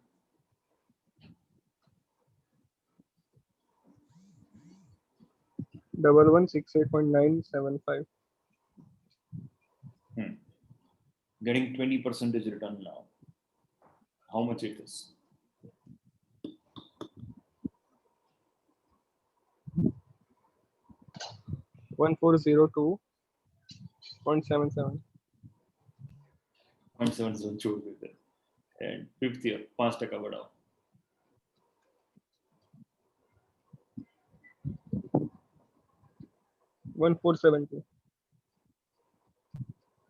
Double 168.975. Getting 20% return now. How much it is? $1402.77. 0.77 छोड़ देते हैं. And fifth year 5% बढ़ाओ. $1472.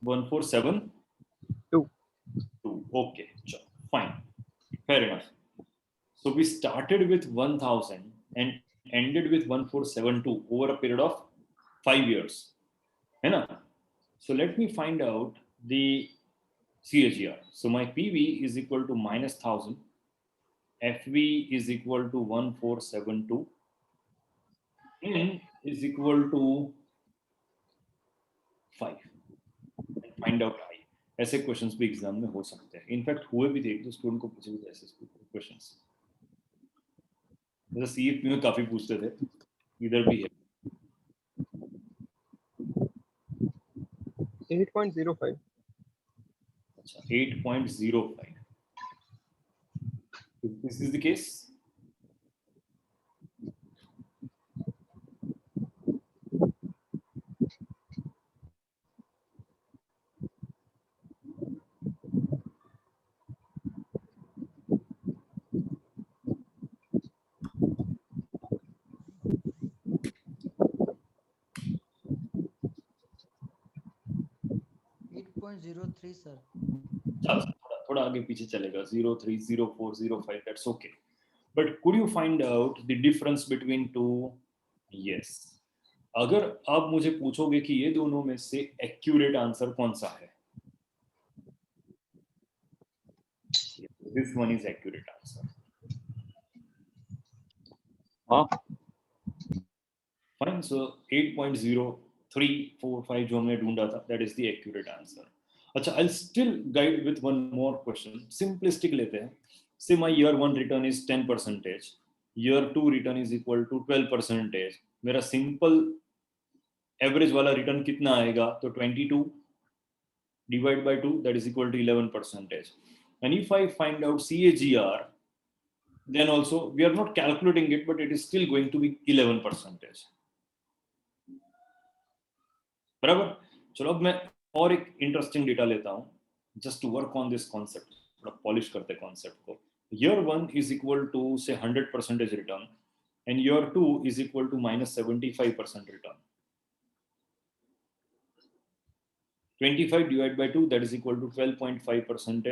1472. Okay, sure. Fine. Fair enough. So we started with 1000 and ended with 1472 over a period of 5 years. है ना? So let me find out the CAGR. So my PV is equal to minus 1000. FV is equal to 1472. N is equal to 5. And find out I. ऐसे questions भी exam में हो सकते हैं. In fact हुए भी थे, एक दो स्टूडेंट को पूछे भी ऐसे क्वेश्चंस. जैसे सीएपी में काफी पूछते थे. इधर भी है 8.05. अच्छा 8.05 if this is the case 8.03 sir. थोड़ा आगे पीछे चलेगा 03 04 05 that's okay but could you find out the difference between two yes अगर आप मुझे पूछोगे कि ये दोनों में से एक्यूरेट आंसर कौन सा है this one is accurate answer हाँ fine so 8.0345 जो हमने ढूंढा था that is the accurate answer अच्छा I'll still guide with one more question simplistic लेते हैं say my year 1 return is 10% year 2 return is equal to 12% मेरा simple average वाला return कितना आएगा तो 22 divide by 2 that is equal to 11% and if I find out CAGR then also we are not calculating it but it is still going to be 11% बराबर चलो अब मैं और एक इंटरेस्टिंग डेटा लेता हूं just to work on this concept थोड़ा polish करते कॉन्सेप्ट को year 1 is equal to say 100% return and year 2 is equal to minus 75% return 25 divided by 2 that is equal to 12.5%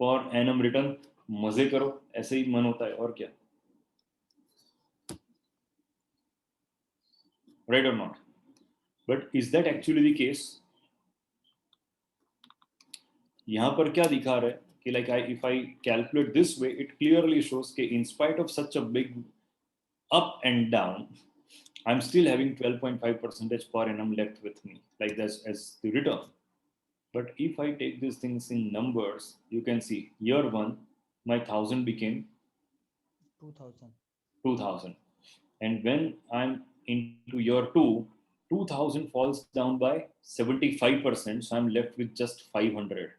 per annum return मजे करो ऐसे ही मन होता है और क्या right or not but is that actually the case यहाँ पर क्या दिखा रहा है कि like if I calculate this way it clearly shows कि in spite of such a big up and down I'm still having 12.5% per annum left with me like this as the return but if I take these things in numbers you can see year 1 my 1000 became 2000 and when I'm into year 2 2000 falls down by 75% so I'm left with just 500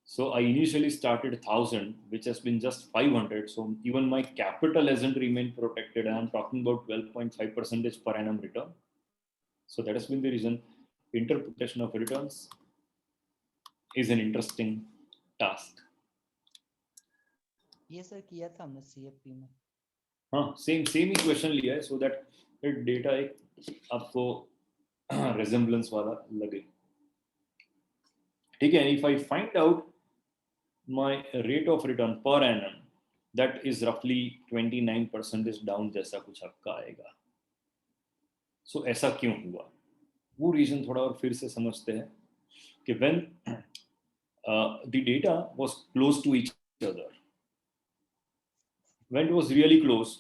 so I initially started 1000 which has been just 500 so even my capital hasn't remained protected and I'm talking about 12.5% per annum return so that has been the reason interpretation of returns is an interesting task ये sir किया था हमने CFP में हाँ same ही question लिया है so that data एक आपको resemblance वाला लगे ठीक है if I find out my rate of return per annum that is roughly 29% down जैसा कुछ आपका आएगा so ऐसा क्यों हुआ वो रीजन थोड़ा और फिर से समझते हैं कि when the data was close to each other when it was really close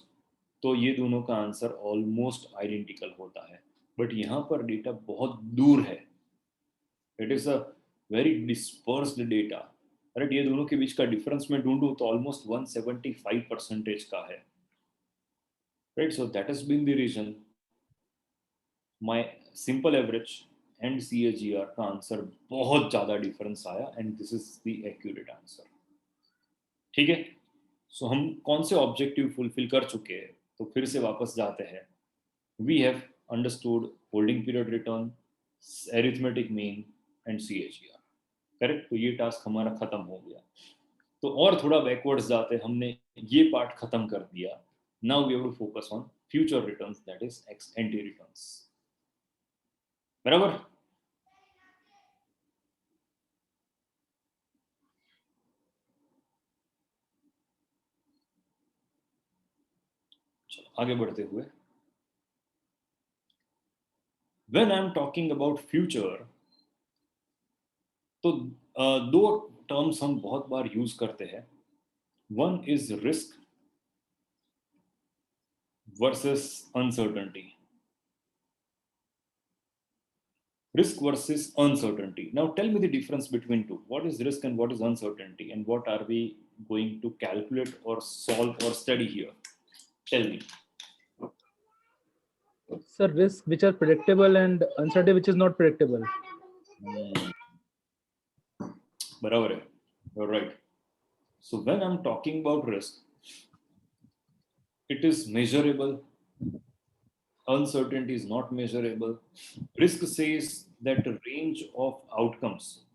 तो ये दोनों का आंसर ऑलमोस्ट आइडेंटिकल होता है बट यहाँ पर डेटा बहुत दूर है it is a very dispersed data right ये दोनों के बीच का डिफरेंस मैं ढूंढूं तो ऑलमोस्ट 175% का है right so that has been the reason my simple average and CAGR का आंसर बहुत ज्यादा डिफरेंस आया and this is the accurate answer ठीक है सो हम कौन से ऑब्जेक्टिव फुलफिल कर चुके हैं तो फिर से वापस जाते हैं we have understood holding period return arithmetic mean and CAGR correct तो ये टास्क हमारा खत्म हो गया तो और थोड़ा बैकवर्ड्स जाते हमने ये पार्ट खत्म कर दिया now we have to focus on future returns that is ex ante returns बराबर चलो आगे बढ़ते हुए when I'm talking about future तो दो टर्म्स हम बहुत बार यूज करते हैं one is risk versus uncertainty risk versus uncertainty now tell me the difference between two what is risk and what is uncertainty and what are we going to calculate or solve or study here Tell me. Sir, risks which are predictable and uncertainty which is not predictable. बराबर है. You're right. So when I'm talking about risk, it is measurable. Uncertainty is not measurable. Risk says that a range of outcomes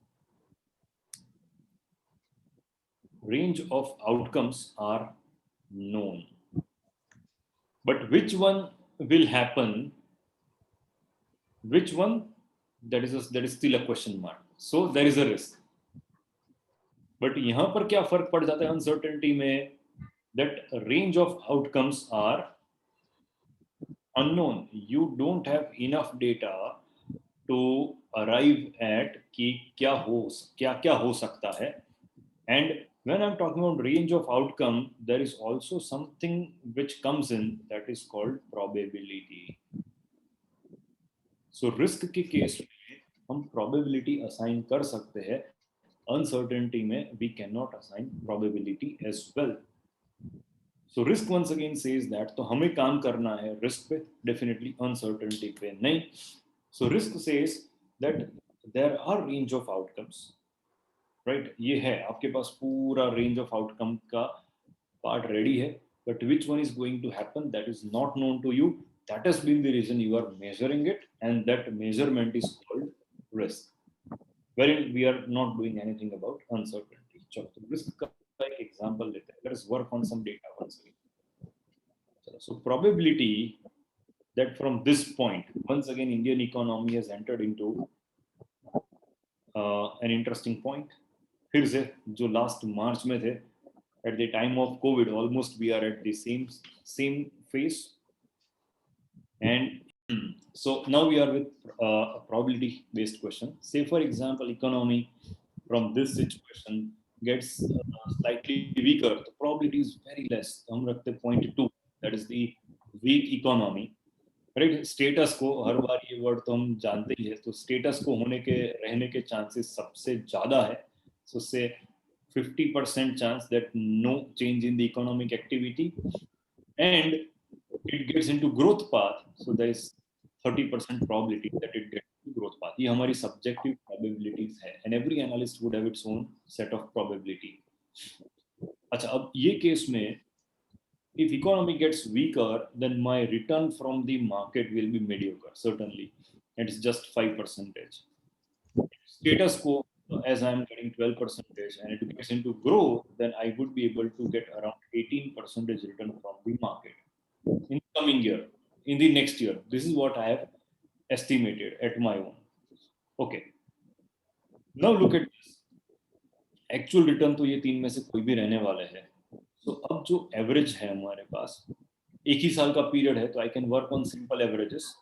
are known. But which one will happen? Which one? That is still a question mark. So there is a risk. But यहाँ पर क्या फर्क पड़ जाता है uncertainty में? That range of outcomes are unknown. You don't have enough data to arrive at कि क्या हो सकता है. And when I'm talking about range of outcome, there is also something which comes in that is called probability. So risk के case में हम probability assign कर सकते हैं. Uncertainty में we cannot assign probability as well. So risk once again says that तो हमें काम करना है risk पे, definitely uncertainty पे नहीं. So risk says that there are range of outcomes, right? ये है आपके पास पूरा range of outcome का part ready है, but which one is going to happen, that is not known to you. That has been the reason you are measuring it, and that measurement is called risk, wherein we are not doing anything about uncertainty. चलो तो risk का एक example लेते हैं. Let us work on some data once again. So probability that from this point, once again, Indian economy has entered into an interesting point. फिर से जो last March में थे, at the time of COVID, almost we are at the same phase. And so now we are with a probability based question. Say for example, economy from this situation gets slightly weaker. The probability is very less. हम रखते 0.2. That is the weak economy. Right. Status को हर बार ये word तो हम जानते ही है. तो status को रहने के चांसेस सबसे ज्यादा है. सो से 50% chance that no change in the economic activity, and it gets into growth path, so there is 30% probability that it gets into growth path. ये हमारी subjective probabilities है, and every analyst would have its own set of probability. अच्छा, अब ये case में if economy gets weaker, then my return from the market will be mediocre, certainly. It's just 5%. Status quo, as I'm getting 12% and it gets into growth, then I would be able to get around 18% return from the market in the coming year, in the next year. This is what I have estimated at my own. Okay. Now look at this. Actual return तो ये तीन में से कोई भी रहने वाले है. तो अब जो एवरेज है हमारे पास, एक ही साल का पीरियड है, तो I can work on simple averages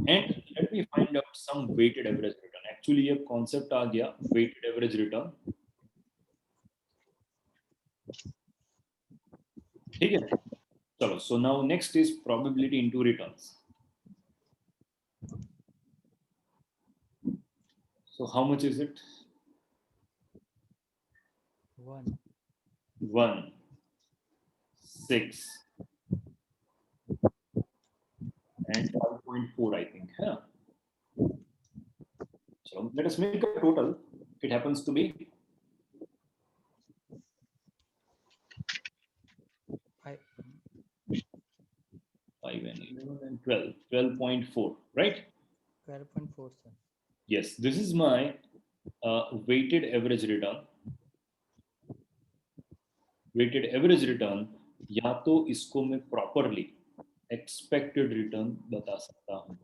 and let me find out some weighted average return. Actually ये कॉन्सेप्ट आ गया वेटेड एवरेज रिटर्न. ठीक है, चलो. So now next is probability into returns. So how much is it? 1, 6 and 5.4, I think. Yeah. So let us make a total. It happens to be 5 and 11 and 12. 12.4, right? 12.4, sir. Yes, this is my weighted average return. Weighted average return, या तो इसको मैं properly expected return बता सकता हूँ.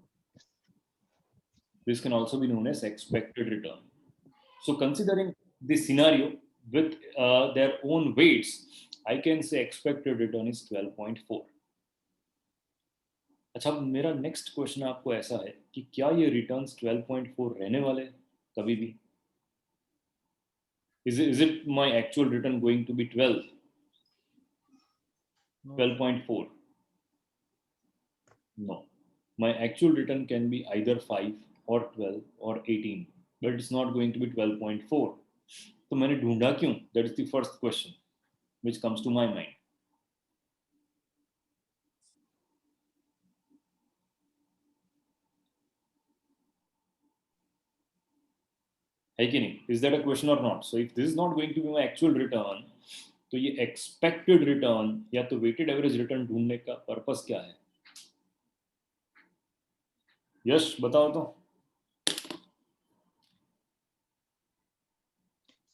This can also be known as expected return. So considering this scenario with their own weights, I can say expected return is 12.4. अच्छा, मेरा next question आपको ऐसा है कि क्या ये returns 12.4 रहने वाले कभी भी? Is it my actual return going to be 12? No. 12.4? No. My actual return can be either 5 or 12 or 18, but it's not going to be 12.4. तो मैंने ढूंढा क्यों? That is the first question which comes to my mind. है कि नहीं? Is that a question और not? So if this is not going to be my actual return, तो ये एक्सपेक्टेड रिटर्न या तो वेटेड एवरेज रिटर्न ढूंढने का पर्पस क्या है? यश बताओ तो।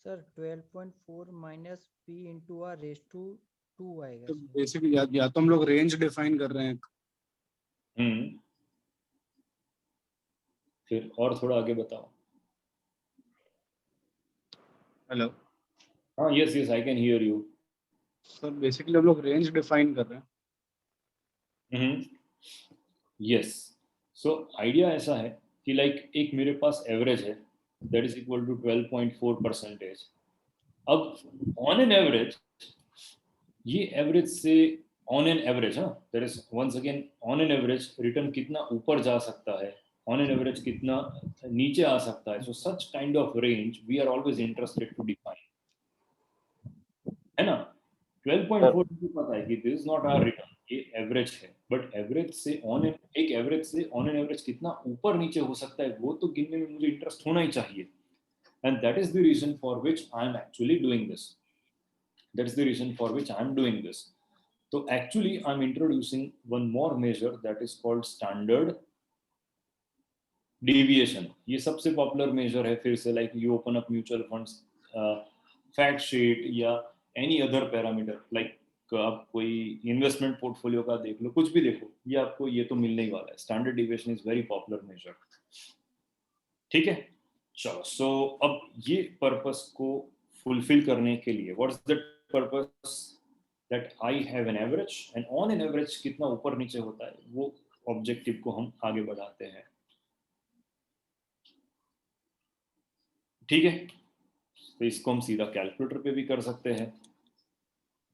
Sir 12.4 minus P into R raise to 2 आएगा तो इसमें। बेसिकली या तो हम लोग रेंज डिफाइन कर रहे हैं। फिर और थोड़ा आगे बताओ। हेलो हाँ, yes yes, I can hear you. Sir, basically हम लोग रेंज डिफाइन कर रहे हैं। यस, सो आइडिया ऐसा है कि लाइक एक मेरे पास एवरेज है दैट इज इक्वल टू 12.4%। अब ऑन एन एवरेज, ये एवरेज से ऑन एन एवरेज, हाँ, that is once again on N average return कितना ऊपर जा सकता है, ऑन एन एवरेज कितना नीचे आ सकता है। So such kind of range we are always interested to define, है ना? 12.4 मुझे पता है कि this is not our return, ये एवरेज है, बट एवरेज से ऑन एन, एक एवरेज से ऑन एन एवरेज कितना ऊपर नीचे हो सकता है वो तो गिनने में मुझे इंटरेस्ट होना ही चाहिए। And that is the reason for which I am actually doing this, that is the reason for which I am doing this. तो actually I am introducing one more measure that is called standard deviation. ये सबसे popular measure है। फिर से like you open up mutual funds fact sheet या any other parameter, like आप कोई investment portfolio का देख लो, कुछ भी देखो, ये आपको ये तो मिलने ही वाला है। Standard deviation is very popular measure, ठीक है? चलो, सो अब ये पर्पस को फुलफिल करने के लिए, what's the purpose? That I have an average and on an average कितना ऊपर नीचे होता है, वो ऑब्जेक्टिव को हम आगे बढ़ाते हैं, ठीक है? तो इसको हम सीधा कैलकुलेटर पे भी कर सकते हैं,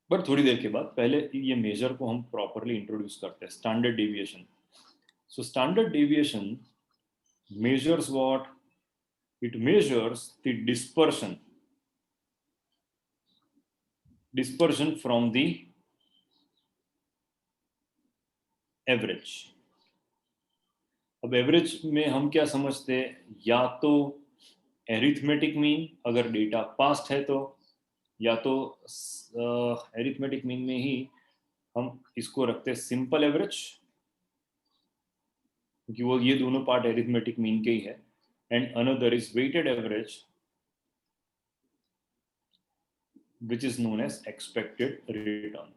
बट थोड़ी देर के बाद पहले ये मेजर को हम प्रॉपरली इंट्रोड्यूस करते हैं, standard deviation. So standard deviation measures what? It measures the dispersion from the average. अब एवरेज में हम क्या समझते हैं? या तो एरिथमेटिक मीन अगर डेटा पास्ट है तो, या तो एरिथमेटिक मीन में ही हम इसको रखते हैं सिंपल एवरेज, क्योंकि वो ये दोनों पार्ट एरिथमेटिक मीन के ही है। And another is weighted average which is known as expected return,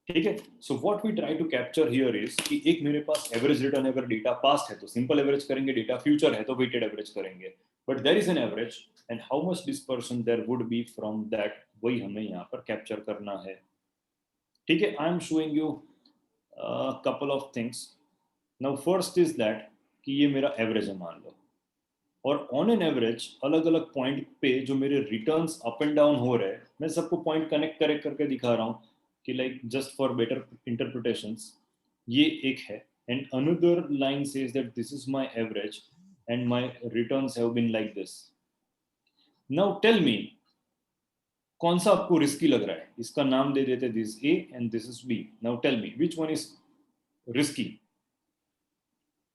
ठीक है? So what we try to capture here is कि एक मेरे पास एवरेज रिटर्न है, अगर डेटा पास्ट है तो सिंपल एवरेज करेंगे, डेटा फ्यूचर है तो वेटेड एवरेज करेंगे, but there is an average and how much dispersion there would be from that, वही हमें यहाँ पर कैप्चर करना है, ठीक है? I am showing you couple of things. Now first is that कि ये मेरा एवरेज है मान लो, और ऑन एन एवरेज अलग अलग पॉइंट पे जो मेरे रिटर्न्स अप एंड डाउन हो रहे हैं, मैं सबको पॉइंट कनेक्ट करके दिखा रहा हूँ कि like just for better interpretations, ये एक है। And another line says that this is my average and my returns have been like this. Now tell me, कौन सा आपको रिस्की लग रहा है? इसका नाम दे देते, this A and this is B. Now tell me which one is risky?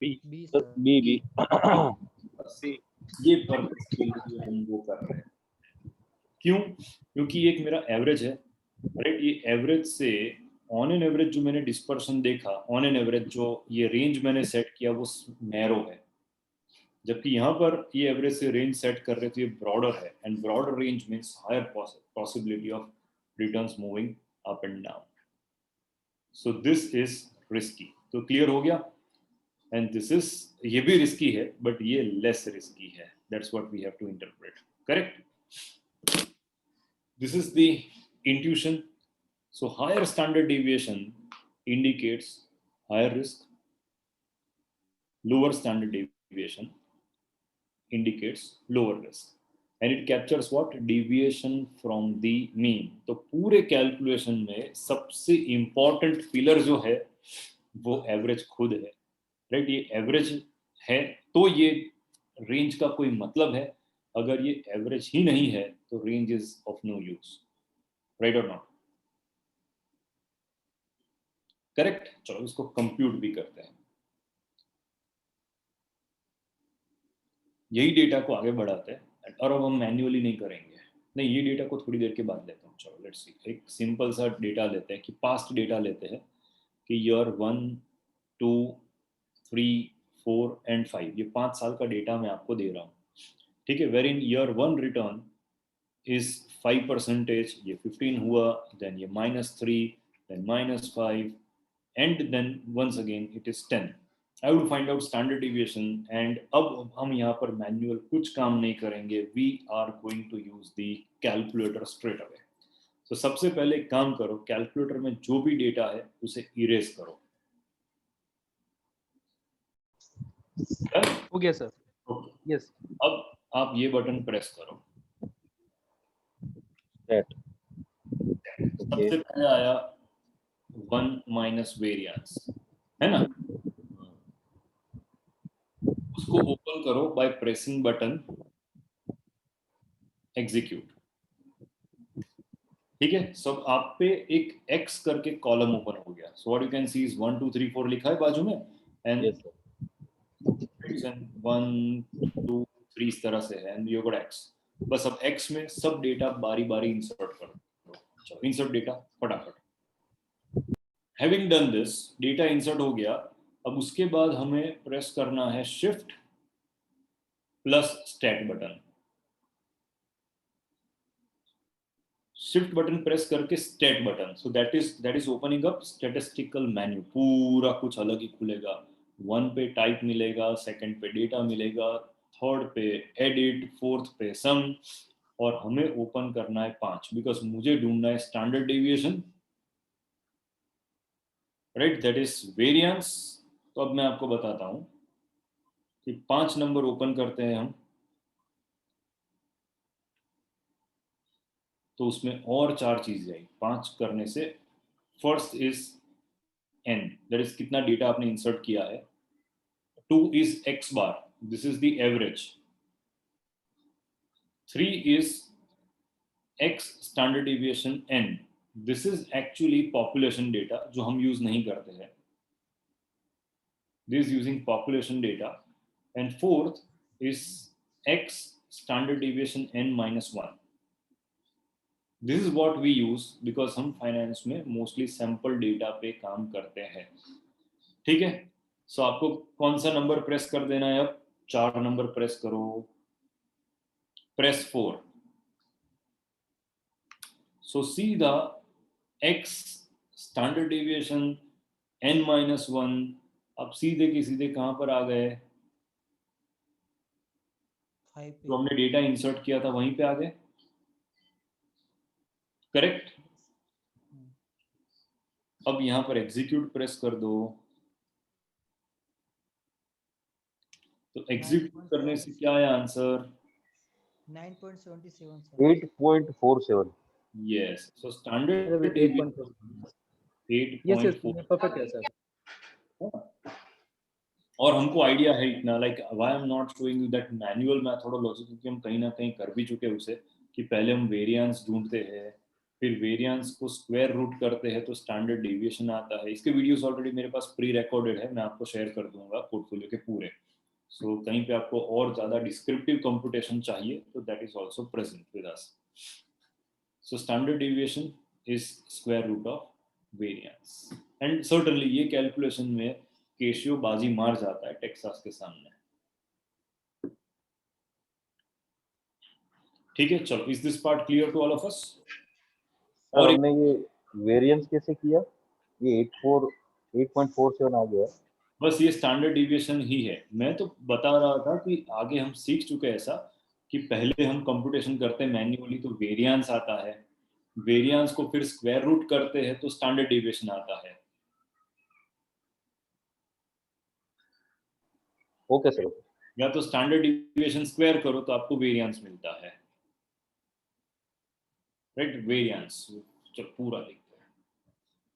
B sir sir. B B ये पर्पस के लिए हम वो कर रहे हैं। क्यों? क्योंकि एक मेरा एवरेज है, राइट? ये एवरेज से ऑन एन एवरेज जो मैंने डिस्पर्शन देखा, ऑन एन एवरेज जो ये रेंज मैंने सेट किया वो नैरो है, जबकि यहाँ पर ये एवरेज से रेंज सेट कर रहे थे, ये ब्रॉडर है। And broader range means higher possibility of returns moving up and down. So this is risky. तो क्लियर हो गया? एंड दिस इज, ये भी रिस्की है बट ये लेस रिस्की है। That's what we have to interpret, correct? This is the intuition. So higher standard deviation indicates higher risk, lower standard deviation indicates lower risk, and it captures what? Deviation from the mean. तो पूरे calculation में सबसे important pillar जो है वो average खुद है, right? ये एवरेज है तो ये रेंज का कोई मतलब है, अगर ये एवरेज ही नहीं है तो range is of no use, right और नॉट? करेक्ट? चलो इसको कंप्यूट भी करते हैं, यही डेटा को आगे बढ़ाते हैं। और अब हम मैन्युअली नहीं करेंगे, नहीं ये डेटा को थोड़ी देर के बाद लेते हैं। चलो लेट्स सी, एक सिंपल सा डेटा लेते हैं कि पास्ट डेटा लेते हैं कि ईयर 1, 2, 3, 4 एंड 5, ये 5 साल का डेटा मैं आपको दे रहा हूँ, ठीक है। Where in year 1 return is 5%, ये 15 हुआ, देन ये -3, then -5, and then once again it is 10. I would find out standard deviation, and अब हम यहाँ पर मैनुअल कुछ काम नहीं करेंगे, we are going to use the calculator straight away. तो सबसे पहले एक काम करो, कैलकुलेटर में जो भी डेटा है उसे इरेज करो। हो गया सर। Okay, yes. अब आप ये बटन प्रेस करो। That. सबसे पहले आया 1 माइनस वेरिएंस, है ना, उसको ओपन करो बाय प्रेसिंग बटन एग्जीक्यूट, ठीक है। सब आप पे एक x करके कॉलम ओपन हो गया। So what you can see is 1 2 3 4 लिखा है बाजू में, एंड Yes, sir. 1 2 3 इस तरह से है, एंड यू गॉट x। बस अब x में सब डेटा बारी बारी इंसर्ट करो। चलो इंसर्ट डेटा फटाफट। Having done this, data insert हो गया। अब उसके बाद हमें प्रेस करना है shift plus stat button. Shift button press करके stat button, so that is opening up statistical menu, पूरा कुछ अलग ही खुलेगा। 1 पे टाइप मिलेगा, सेकंड पे डेटा मिलेगा, थर्ड पे एडिट, फोर्थ पे सम, और हमें ओपन करना है 5, बिकॉज मुझे ढूंढना है standard deviation, right, that is variance. तो अब मैं आपको बताता हूं कि 5 नंबर ओपन करते हैं हम, तो उसमें और 4 चीजें आई 5 करने से। First is n, that is कितना डेटा आपने इंसर्ट किया है। 2 is x bar, this is the average. 3 is x standard deviation n, this is actually population data जो हम यूज नहीं करते हैं, this using population data. And fourth is x standard deviation n -1, this is what we use, because हम finance में mostly sample data पे काम करते हैं, ठीक है। सो आपको कौन सा नंबर प्रेस कर देना है अब? 4 नंबर प्रेस करो, प्रेस 4। सो सीधा x स्टैंडर्ड डेविएशन n-1, अब सीधे के सीधे कहां पर आ गए? 5 जो हमने डेटा इंसर्ट किया था वहीं पे आ गए, करेक्ट। अब यहां पर एग्जीक्यूट प्रेस कर दो, तो एग्जीक्यूट करने से क्या आया answer? 9.77 sir. 8.47. Yes, so standard 8.4। Yes yes, 8.4। Perfect है सर। और हमको आइडिया है इतना, like why I am not showing you that manual methodology, क्योंकि हम कहीं ना कहीं कर भी चुके हैं उसे, कि पहले हम वेरिएंस ढूंढते हैं, फिर वेरिएंस को स्क्वायर रूट करते हैं तो स्टैंडर्ड डेविएशन आता है। इसके वीडियोस ऑलरेडी मेरे पास प्री रिकॉर्डेड है, मैं आपको शेयर कर दूंगा पोर्टफोलियो के पूरे। सो कहीं पे आपको और ज्यादा डिस्क्रिप्टिव कंप्यूटेशन चाहिए तो that is also present with us. So standard deviation is square root of variance, and certainly ये कैलकुलेशन में केशियो बाजी मार जाता है टेक्सास के सामने, ठीक है। चलो, is this part clear to all of us? Sir हमने ये वेरिएंस कैसे किया? ये 8.47 आ गया। बस ये स्टैंडर्ड डिविएशन ही है। मैं तो बता रहा था कि आगे हम सीख चुके हैं ऐसा कि पहले हम कंप्यूटेशन करते हैं मैन्युअली तो वेरिएंस आता है, वेरिएंस को फिर स्क्वायर रूट करते हैं तो स्टैंडर्ड डिविएशन आता है। Okay sir. या तो स्टैंडर्ड डिविएशन स्क्वायर करो तो आपको वेरिएंस मिलता है, राइट, वेरिएंस जब पूरा देखते हैं।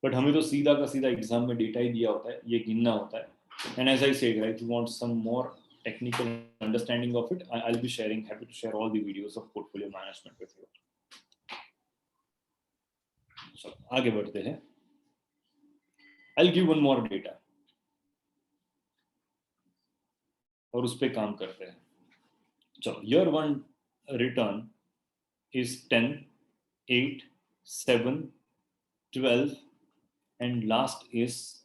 बट हमें तो सीधा का सीधा एग्जाम में डेटा ही दिया होता है, ये गिनना होता है। And as I said, right, you want some more technical understanding of it, I'll be happy to share all the videos of portfolio management with you. So आगे बढ़ते हैं। I'll give one more data और उस पे काम करते हैं। चलो, year 1 return is 10, 8, 7, 12 and last is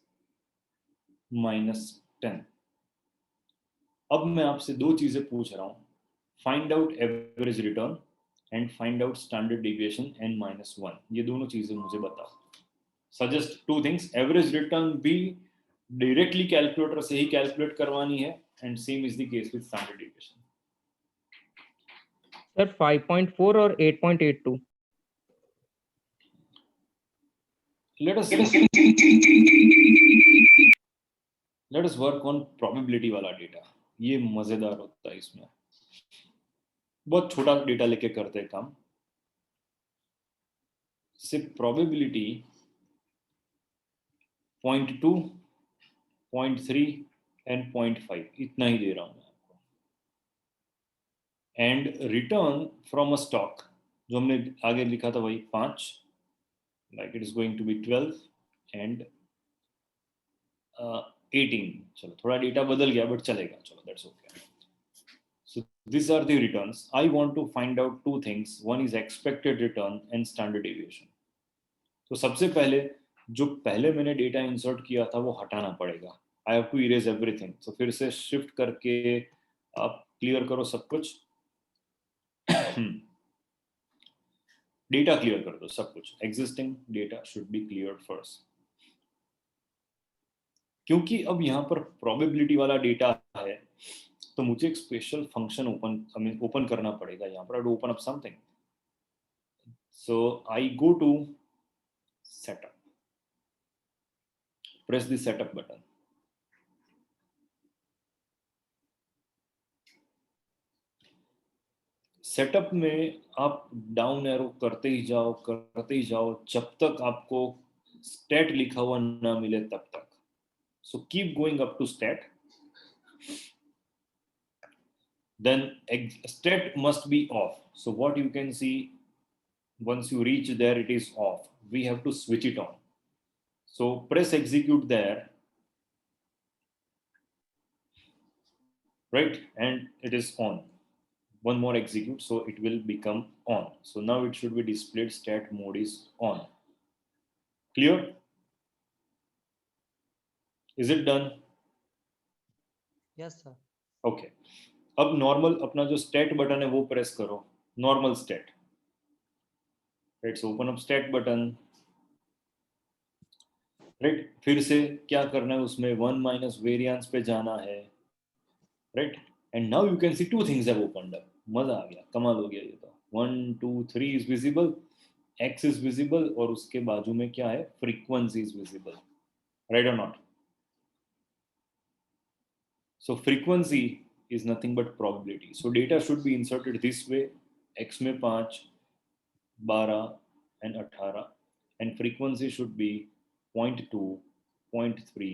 -10. अब मैं आपसे दो चीजें पूछ रहा हूं, find out average return and find out standard deviation and -1. ये दोनों चीजें मुझे बताओ. Suggest two things. Average return भी डायरेक्टली कैलकुलेटर से ही कैलकुलेट करवानी है and same is the case with standard deviation. Sir 5.4 और 8.82. let us work on probability वाला डेटा. ये मजेदार होता है. इसमें बहुत छोटा डेटा लेके करते हैं काम. सिर्फ प्रोबेबिलिटी 0.2, 0.3 एंड 0.5 इतना ही दे रहा हूं मैं आपको. And return from a stock जो हमने आगे लिखा था वही 5, like it is going to be 12 and 18. चलो थोड़ा डेटा बदल गया बट चलेगा. चलो that's okay. So these are the returns. I want to find out two things. One is expected return and standard deviation. तो सबसे पहले जो पहले मैंने डेटा इंसर्ट किया था वो हटाना पड़ेगा. I have to erase everything. So फिर से शिफ्ट करके आप क्लियर करो सब कुछ. डेटा क्लियर कर दो सब कुछ. Existing data should be clear first. क्योंकि अब यहाँ पर प्रोबेबिलिटी वाला डेटा है तो मुझे एक स्पेशल फंक्शन ओपन करना पड़ेगा. यहाँ पर open up something. So I go to setup, press the setup button. Setup में आप डाउन एरो करते ही जाओ जब तक आपको स्टैट लिखा हुआ ना मिले तब तक. So keep going up to stat. Then stat must be off. So what you can see, once you reach there, it is off. We have to switch it on. So press execute there, right? And it is on. One more execute, so it will become on. So now it should be displayed stat mode is on. Clear? Is it done? Yes, sir. Okay. अब normal अपना जो stat button है वो press करो. Normal stat. Right. Open up stat button. Right. फिर से क्या करना है उसमें 1 माइनस वेरिएंस पे जाना है. Right. And now you can see two things have opened up. मजा आ गया. कमाल हो गया ये तो. 1 2 3 is visible. X is visible और उसके बाजू में क्या है? Frequency is visible. राइट और not? So frequency is nothing but probability. So data should be inserted this way. X में 5, 12 and 18 and frequency should be 0.2, 0.3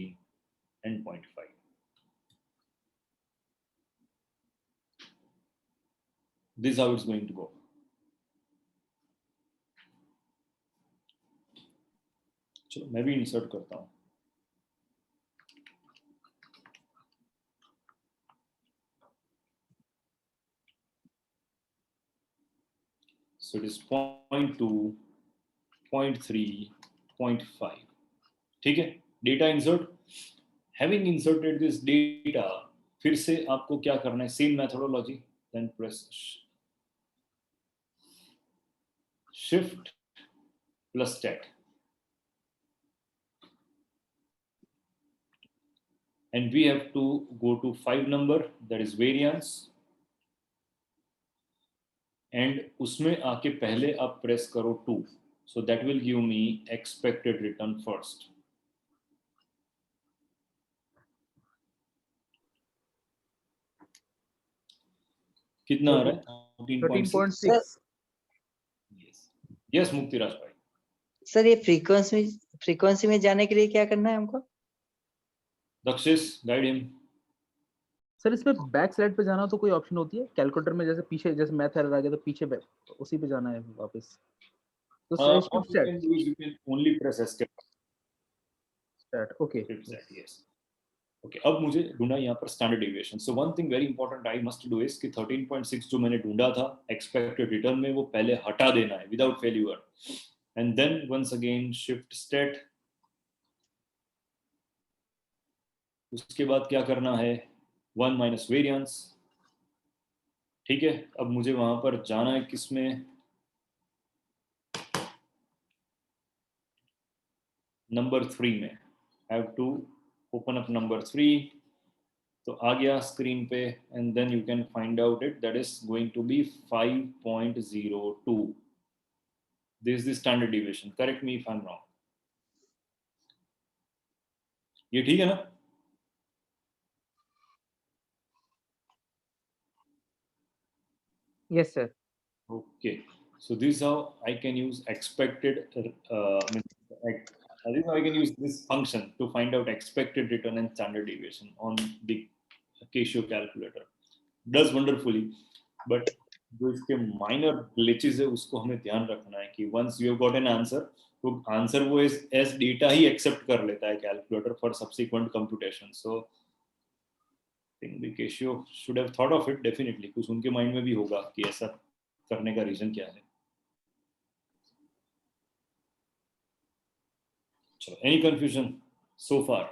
and 0.5. This is how it's going to go. चलो मैं भी insert करता हूँ. So it is 0.2, 0.3, 0.5. ठीक है. Data insert. Having inserted this data, फिर से आपको क्या करना है? Same methodology. Then press shift plus stat and we have to go to 5 number, that is variance. And उसमें आके पहले आप प्रेस करो 2. So that will give me expected return first. कितना आ रहा है? 13.6. Yes, मुक्तिराज भाई. सर ये फ्रीक्वेंसी में जाने के लिए क्या करना है हमको? दक्षिश गाइड हिम. सर इसमें बैक स्लाइड पे जाना तो कोई ऑप्शन होती है कैलकुलेटर में? जैसे पीछे जैसे मैथ एरर आ गया तो पीछे तो उसी पे जाना है वापस. तो you can only press escape. Start. Okay. Yes. Okay अब मुझे ढूंढना यहाँ पर standard deviation. So one thing very important I must do is कि 13.6 जो मैंने ढूंढा था एक्सपेक्टेड रिटर्न में, वो पहले हटा देना है without failure, and then once again shift stat. उसके बाद क्या करना है, 1 माइनस वेरियंस. ठीक है, अब मुझे वहां पर जाना है किसमें, नंबर 3 में. Have to open up number 3. तो आ गया स्क्रीन पे, and then you can find out it, that is going to be 5.02. This is the standard deviation. Correct me if I am wrong. ये ठीक है ना? Yes, sir. Okay, so this is how I can use expected. This is how I can use this function to find out expected return and standard deviation on the Casio calculator. Does wonderfully, but जो इसके minor glitches है उसको हमें ध्यान रखना है कि once you have got an answer, तो आंसर वो as data ही accept कर लेता है calculator for subsequent computation. So I think the Casio should have thought of it definitely. कुछ उनके माइंड में भी होगा कि ऐसा करने का रीजन क्या है. चलो, any confusion so far?